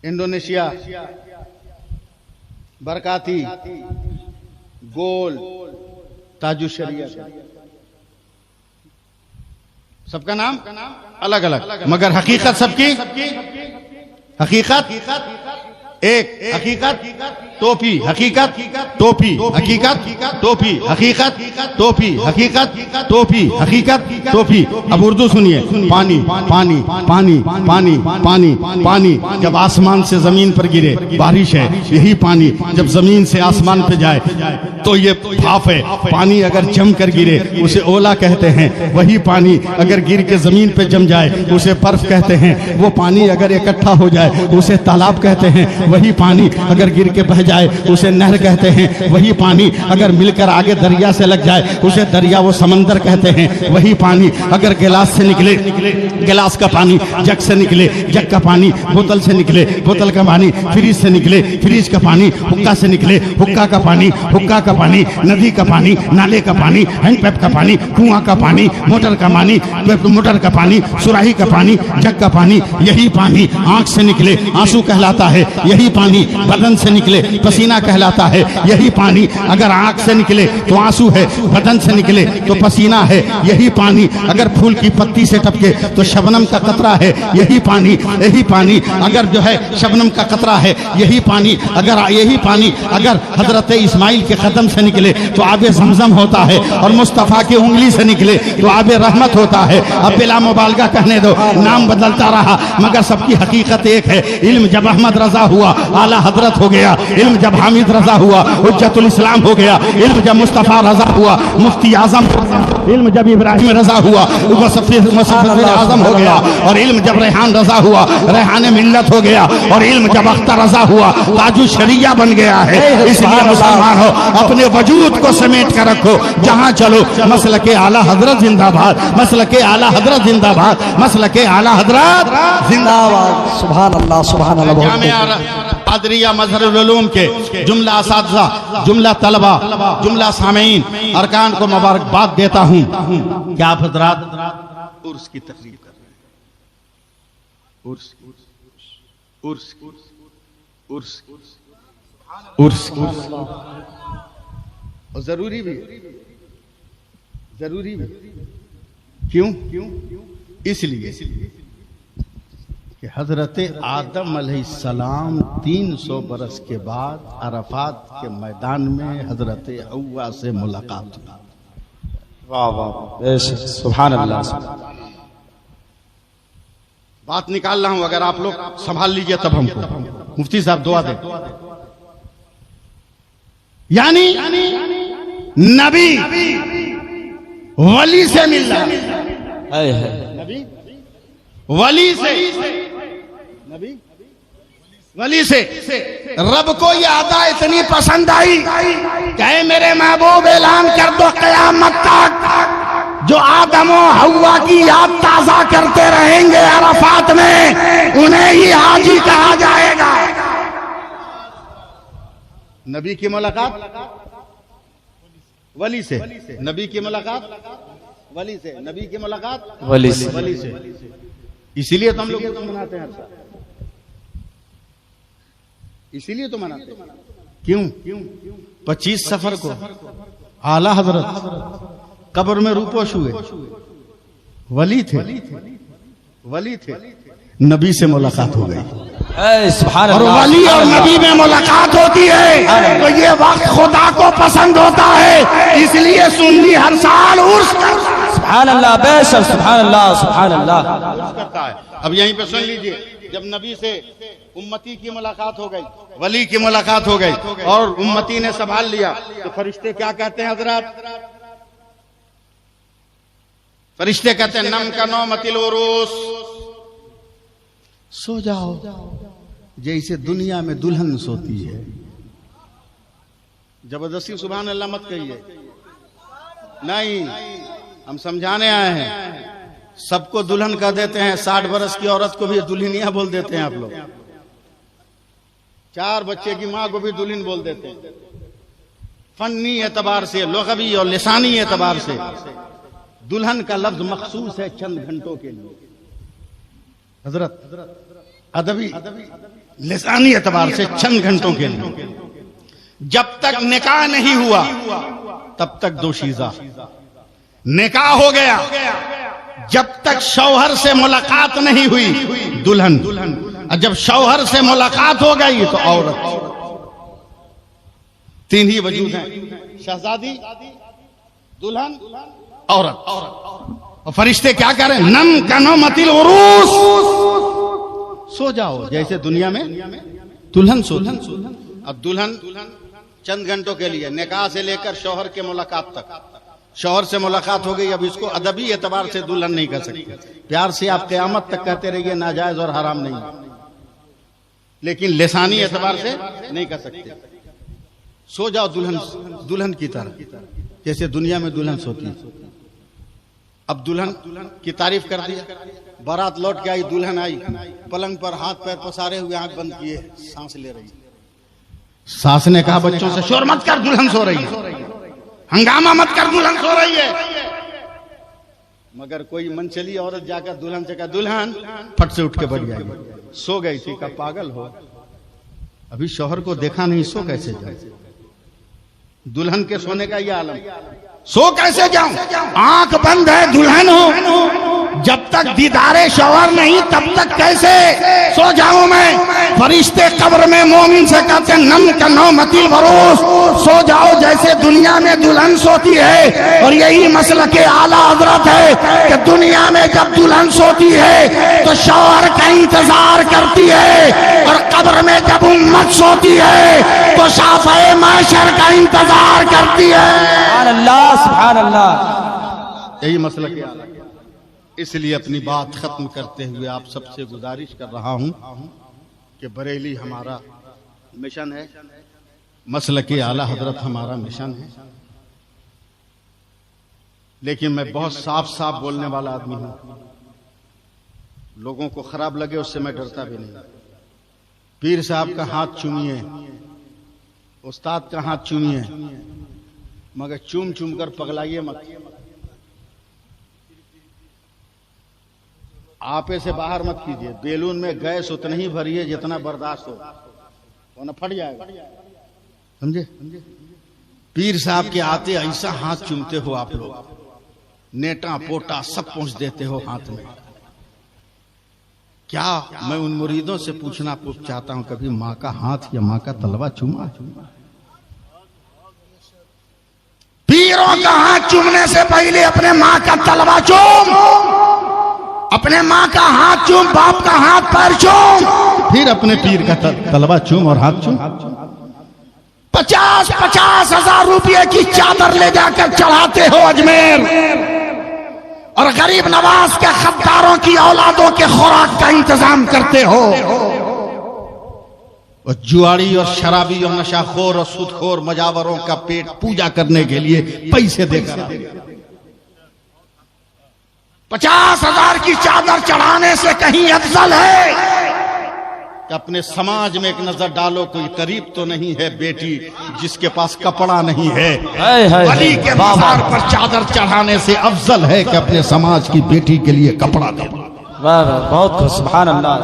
इंडोनेशिया, बरकाती, गोल, ताजु शरिया, सबका नाम अलग अलग, मगर हकीकत सबकी हकीकत एक। हकीकत टोपी, हकीकत टोपी, हकीकत टोपी, हकीकत टोपी, हकीकत टोपी, हकीकत टोपी। अब उर्दू सुनिए। पानी पानी पानी पानी पानी पानी जब आसमान से जमीन पर गिरे बारिश है, यही पानी जब जमीन से आसमान पे जाए तो ये भाप है। पानी अगर जम कर गिरे उसे ओला कहते हैं, वही पानी अगर गिर के जमीन पे जम जाए उसे बर्फ कहते हैं। वो पानी अगर इकट्ठा हो जाए उसे तालाब कहते हैं, वही पानी अगर गिर के बह जाए उसे नहर कहते हैं। वही पानी अगर मिलकर आगे दरिया से लग जाए उसे दरिया वो समंदर कहते हैं। वही पानी अगर गिलास से निकले, गिलास का पानी जग से निकले, जग का पानी बोतल से निकले, बोतल का पानी फ्रिज से निकले, फ्रिज का पानी हुक्का से निकले, हुक्का का पानी, हुक्का का पानी नदी का पानी, नाले का पानी, हैंडपैप का पानी, कुआं का पानी, मोटर का पानी, मोटर का पानी, सुराही का पानी, जग का पानी। यही पानी आंख से निकले आंसू कहलाता है, यही पानी बदन से निकले पसीना कहलाता है। यही पानी अगर आंख से निकले तो आंसू है, बदन से निकले तो पसीना है। यही पानी अगर फूल की पत्ती से टपके तो शबनम का कतरा है। यही पानी अगर जो है शबनम का कतरा है। यही पानी अगर हजरत इस्माइल के कदम से निकले तो आबे ज़मज़म होता है, और मुस्तफ़ा की उंगली से निकले तो आबे रहमत होता है। अब बिला मुबालगा कहने दो, नाम बदलता रहा मगर सबकी हकीकत एक है। इल्म जब अहमद रजा हुआ आला हजरत हो गया। इल्म जब हामिद रजा हुआ हुज्जतुल इस्लाम हो गया। इल्म जब मुस्तफा रजा हुआ मुफ्ती आजम। इल्म जब इब्राहिम रजा हुआ मुसफ़िर आजम हो गया। और इल्म जब रेहान रजा हुआ रेहान मिल्लत हो गया। और इल्म जब अख्तर रजा हुआ ताजु शरिया बन गया है। इसलिए मुसलमान हो अपने वजूद को समेट कर रखो, जहां चलो मसलके आला हजरत जिंदाबाद, मसलके आला हजरत जिंदाबाद, मसलके आला हजरत जिंदाबाद। सुभान अल्लाह सुभान अल्लाह। जामिया कादरिया मजहरुल उलूम के जुमला असातिज़ा, जुमला तलबा, जुमला सामीन अरकान को मुबारकबाद देता हूं कि आप हजरात उर्स की तकरीब कर रहे हैं। उर्स उर्स उर्स उर्स और जरूरी भी क्यों? इसलिए कि हजरत आदम अलैहिस्सलाम 300 बरस के बाद अरफात के मैदान में हजरत हव्वा से मुलाकात हुई। वाह वाह सुभान अल्लाह। बात निकाल रहा हूं, अगर आप लोग संभाल लीजिए तब हमको। मुफ्ती साहब दुआ दें। यानी नबी वली से मिल रहा है। नबी वली से, नबी वली से रब को ये अदा इतनी पसंद आई, कहे मेरे महबूब ऐलान कर दो क़यामत तक जो आदम और हव्वा की याद ताजा करते रहेंगे अरफात में, उन्हें ही हाजी कहा जाएगा। नबी की मुलाकात वली से, नबी की मुलाकात वली से, नबी की मुलाकात वली से। वली से। इसीलिए तो हम लोग मनाते हैं, इसीलिए तो मनाते हैं। क्यों? 25 सफर को आला हजरत कब्र में रूपोश हुए, वली थे, वली थे, नबी से मुलाकात हो गई। और वली और नबी में मुलाकात होती है तो ये वक्त खुदा को पसंद होता है, इसलिए सुन्नी हर साल उर्स सुभान अल्लाह बेशक सुभान अल्लाह सुभान अल्लाह करता है। अब यहीं पे सुन लीजिए, जब नबी से उम्मती की मुलाकात हो गई, वली की मुलाकात हो गई और उम्मती ने संभाल लिया, तो फरिश्ते क्या कहते हैं हजरत? फरिश्ते कहते हैं नम का नौ मतिल उरूस, सो जाओ जैसे दुनिया में दुल्हन सोती है। जबरदस्ती सुभान अल्लाह मत कहिए, नहीं, हम समझाने आए हैं। सबको दुल्हन कह देते हैं, 60 बरस की औरत को भी दुल्हनिया बोल देते हैं आप लोग, 4 बच्चे की मां को भी दुल्हन बोल देते हैं। फन्नी एतबार से, लुग़वी और लिसानी एतबार से दुल्हन का लफ्ज मखसूस है चंद घंटों के लिए। हजरत अदबी लिसानी एतबार से चंद घंटों के लिए। जब तक निकाह नहीं हुआ तब तक दोशीज़ा, निकाह हो गया जब तक शौहर से मुलाकात नहीं हुई दुल्हन, और जब शौहर से मुलाकात हो गई तो औरत। 3 ही वजूद हैं, शहजादी, दुल्हन, औरत। और फरिश्ते क्या करें? नम कनो मतिल उरूस, सो जाओ जैसे दुनिया में दुल्हन सो। अब दुल्हन चंद घंटों के लिए, निकाह से लेकर शौहर के मुलाकात तक, शौहर से मुलाकात हो गई, अब इसको अदबी एतबार से दुल्हन नहीं कर सकते। प्यार से आप क़यामत तक कहते रहिए नाजायज और हराम नहीं, लेकिन लिसानी एतबार से नहीं कर सकते। सो जाओ दुल्हन, दुल्हन की तरह जैसे दुनिया में दुल्हन सोती है। अब दुल्हन की तारीफ कर दिया, बारात लौट के आई, दुल्हन आई, पलंग पर हाथ पैर पसारे हुए, आंख बंद किए, सांस ले रही। सास ने कहा बच्चों से शोर मत कर, दुल्हन सो रही है, हंगामा मत कर, दुल्हन सो रही है। मगर कोई मनचली औरत जाकर दुल्हन से कहा, दुल्हन, फट से उठ के बैठ जाएगी। सो गई थी। कहा पागल हो, अभी शौहर को देखा नहीं, सो कैसे जाए? दुल्हन के सोने का यह आलम, सो कैसे जाऊं? आंख बंद है, दुल्हन हो, जब तक दीदारे शौहर नहीं तब तक कैसे सो जाऊं मैं। फरिश्ते कब्र में मोमिन से कहते नम का नौ मतिल भरोस, सो जाओ जैसे दुनिया में दुल्हन सोती है। और यही मसला के आला हजरत है कि दुनिया में जब दुल्हन सोती है तो शौहर का इंतजार करती है, और कब्र में जब उम्मत सोती है तो शाफ़े महशर का इंतजार करती है। सुभान अल्लाह, सुभान अल्लाह। यही मसला क्या है। इसलिए अपनी बात खत्म करते हुए आप सबसे गुजारिश कर रहा हूं कि बरेली हमारा मिशन है, मसलक आला हजरत हमारा मिशन है। लेकिन मैं बहुत साफ साफ बोलने वाला आदमी हूं, लोगों को खराब लगे उससे मैं डरता भी नहीं। पीर साहब का हाथ चूमिए, उस्ताद का हाथ चूमिए, मगर चूम चूम कर पगलाइए मत। आपे से बाहर मत कीजिए। बेलून में गैस उतनी ही भरिए जितना बर्दाश्त हो, वरना फट जाएगा, समझे। पीर साहब के आते ऐसा हाथ चूमते हो आप लोग, नेटा पोटा सब पहुंच देते हो हाथ में। क्या मैं उन मुरीदों से पूछना चाहता हूं, कभी मां का हाथ या मां का तलवा चूमा? पीरों का हाथ चूमने से पहले अपने मां का तलवा चूम, अपने मां का हाथ चूम, बाप का हाथ पैर चूम, फिर अपने पीर का तलवा चूम और हाथ चूम। 50-50 हजार रुपये की चादर ले जाकर चढ़ाते हो अजमेर, और गरीब नवाज के खद्दारों की औलादों के खुराक का इंतजाम करते हो। और जुआड़ी और शराबी और नशाखोर और सूदखोर मजावरों का पेट पूजा करने के लिए पैसे देकर 50,000 की चादर चढ़ाने से कहीं अफजल है कि अपने समाज में एक नजर डालो, कोई करीब तो नहीं है बेटी जिसके पास कपड़ा नहीं है। वली के मज़ार पर चादर चढ़ाने से अफजल है कि अपने समाज की बेटी के लिए कपड़ा दे। वाह वाह, बहुत खूब, सुभान अल्लाह।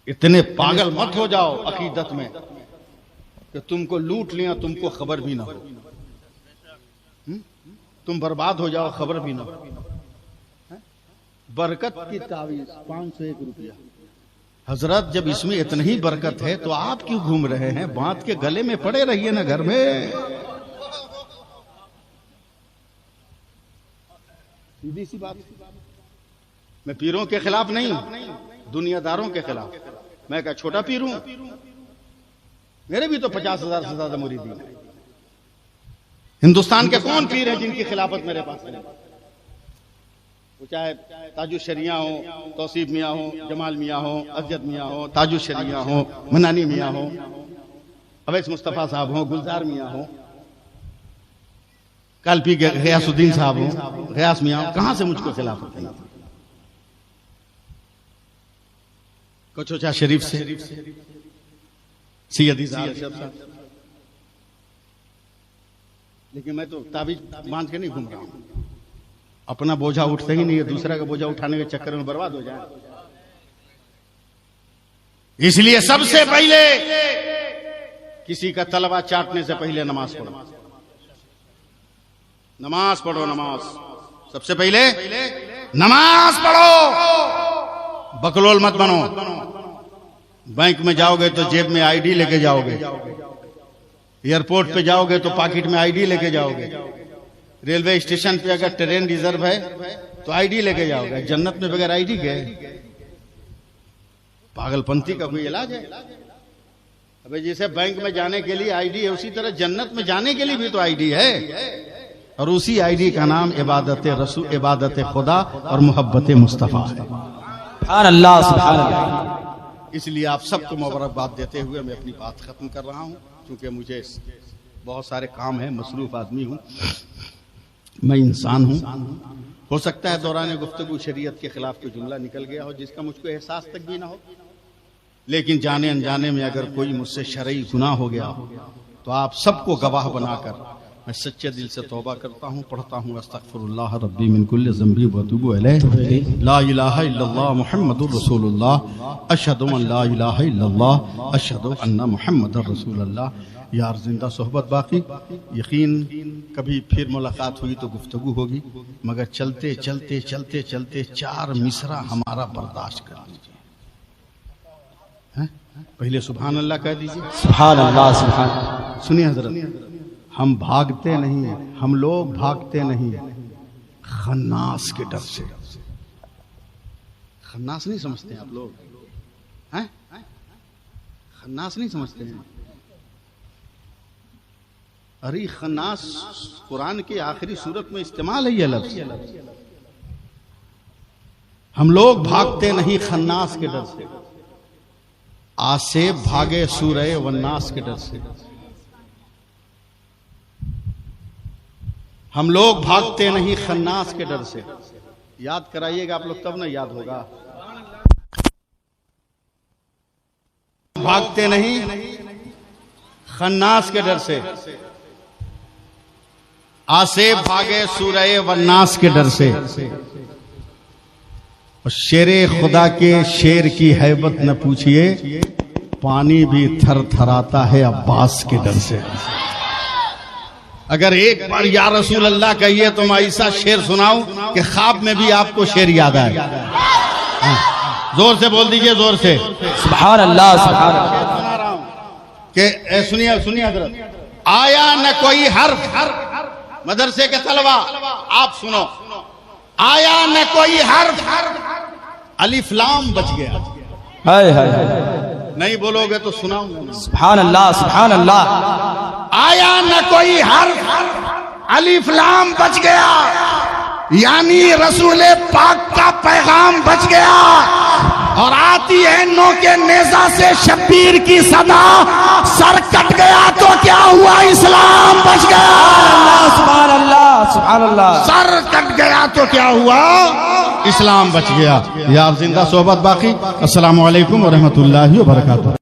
इतने पागल मत हो जाओ अकीदत में कि तुमको लूट लिया, तुमको खबर भी ना हो, तुम बर्बाद हो जाओ, खबर भी ना हो। बरकत की तावीज 501 रुपया। हजरत जब इसमें इतनी ही बरकत है तो आप क्यों घूम रहे हैं? बांध के गले में पड़े रहिए ना घर में। सीधी सी बात। मैं पीरों के खिलाफ नहीं, दुनियादारों के खिलाफ। मैं क्या छोटा पीर हूं? मेरे भी तो 50,000 से ज्यादा मुरीदी हैं। हिंदुस्तान के कौन पीर हैं जिनकी खिलाफत मेरे पास है? वो चाहे ताजु शरिया हो, तौसीफ मियाँ हो, जमाल मियाँ हो, अजद मियाँ हो, ताजु शरिया हो, मनानी मियाँ हो, अवैस मुस्तफा साहब हो, गुलजार मियाँ हो, कालपी गयासुद्दीन साहब हो, गयास मियाँ हो, कहां से मुझको खिलाफत है? कचोचा शरीफ से, सैयदी साहब। लेकिन मैं तो ताबीज बांध के नहीं घूम रहा हूं। अपना बोझा उठते ही नहीं है, दूसरा का बोझा उठाने के चक्कर में बर्बाद हो जाए। इसलिए सबसे पहले किसी का तलवा चाटने से पहले नमाज पढ़ो, नमाज पढ़ो। नमाज सबसे पहले नमाज पढ़ो। बकलोल मत बनो। बैंक में जाओगे तो जेब में आईडी लेके जाओगे, एयरपोर्ट पे जाओगे तो पॉकेट में आईडी लेके जाओगे, रेलवे स्टेशन पे अगर ट्रेन रिजर्व है तो आईडी लेके जाओगे। जन्नत में बगैर आईडी गए? पागलपंथी का कोई इलाज है? अबे जैसे बैंक में जाने के लिए आईडी है, उसी तरह जन्नत में जाने के लिए भी तो आईडी है, और उसी आईडी का नाम इबादत रसूल, इबादत खुदा और मोहब्बत मुस्तफा है। सुभान अल्लाह, सुभान अल्लाह। इसलिए आप सबको मुबारकबाद देते हुए मैं अपनी बात खत्म कर रहा हूं, क्योंकि मुझे बहुत सारे काम है, मसरूफ आदमी हूं, मैं इंसान हूं। हो सकता है दौरान गुफ्तगू शरीयत के खिलाफ कोई जुमला निकल गया हो जिसका मुझको एहसास तक भी ना हो, लेकिन जाने अनजाने में अगर कोई मुझसे शरई गुनाह हो गया तो आप सबको गवाह बनाकर मैं सच्चे दिल से तौबा करता हूँ, पढ़ता हूँ अस्तगफिरुल्लाह रब्बी मिन कुल्लि ज़ंबी व अतूबु इलैहि, ला इलाहा इल्लल्लाह मुहम्मदुर रसूलुल्लाह, अशहदु अन ला इलाहा इल्लल्लाह, अशहदु अन्ना मुहम्मदुर रसूलुल्लाह। यार जिंदा सोहबत बाकी। यकीन कभी फिर मुलाकात हुई तो गुफ्तगू होगी, मगर चलते चलते चलते चलते 4 मिसरा हमारा बर्दाश्त कर लीजिए। हैं? पहले सुभान अल्लाह कह दीजिए। सुभान अल्लाह, सुभान। सुनिए हजरत, हम भागते नहीं, हम लोग भागते नहीं खन्नास के डर से। खन्नास नहीं समझते हैं आप लोग? हैं? खन्नास नहीं समझते हैं? अरे खन्नास कुरान की आखिरी सूरत में इस्तेमाल है ये लफ्ज। हम लोग भागते नहीं खन्नास के डर से, आसेब भागे सूरय वन्नास के डर से। हम लोग भागते नहीं खन्नास के डर से। याद कराइएगा आप लोग, तब ना याद होगा। भागते नहीं खन्नास के डर से, आसेब भागे सूरय वन्नास के डर से। और शेरे खुदा के शेर की हैबत न पूछिए, पानी भी थर थराता है अब्बास के डर से। अगर एक बार या रसूल अल्लाह कहिए तो मैं ऐसा शेर सुनाऊं कि ख्वाब में भी आपको शेर याद आए। जोर से बोल दीजिए, जोर से। सुभान अल्लाह, सुभान अल्लाह। सुना रहा हूं कि सुनिए सुनिए हजरत, आया न कोई हर्फ मदरसे के तलबा आप सुनो, आया न कोई हर्फ अलिफ लाम बच गया। हाय हाय, नहीं बोलोगे तो सुनाऊंगा। सुभान अल्लाह, सुभान अल्लाह। आया न कोई हर्फ अलिफ लाम बच गया, यानी रसूल पाक का पैगाम बच गया। और आती है नो के नेजा से शब्बीर की सदा, सर कट गया तो क्या हुआ, इस्लाम बच गया। सुभान अल्लाह, सुभान अल्लाह। सर कट गया तो क्या हुआ, इस्लाम बच गया। यार जिंदा सोहबत बाकी। अस्सलामु अलैकुम व रहमतुल्लाहि व बरकातुहू।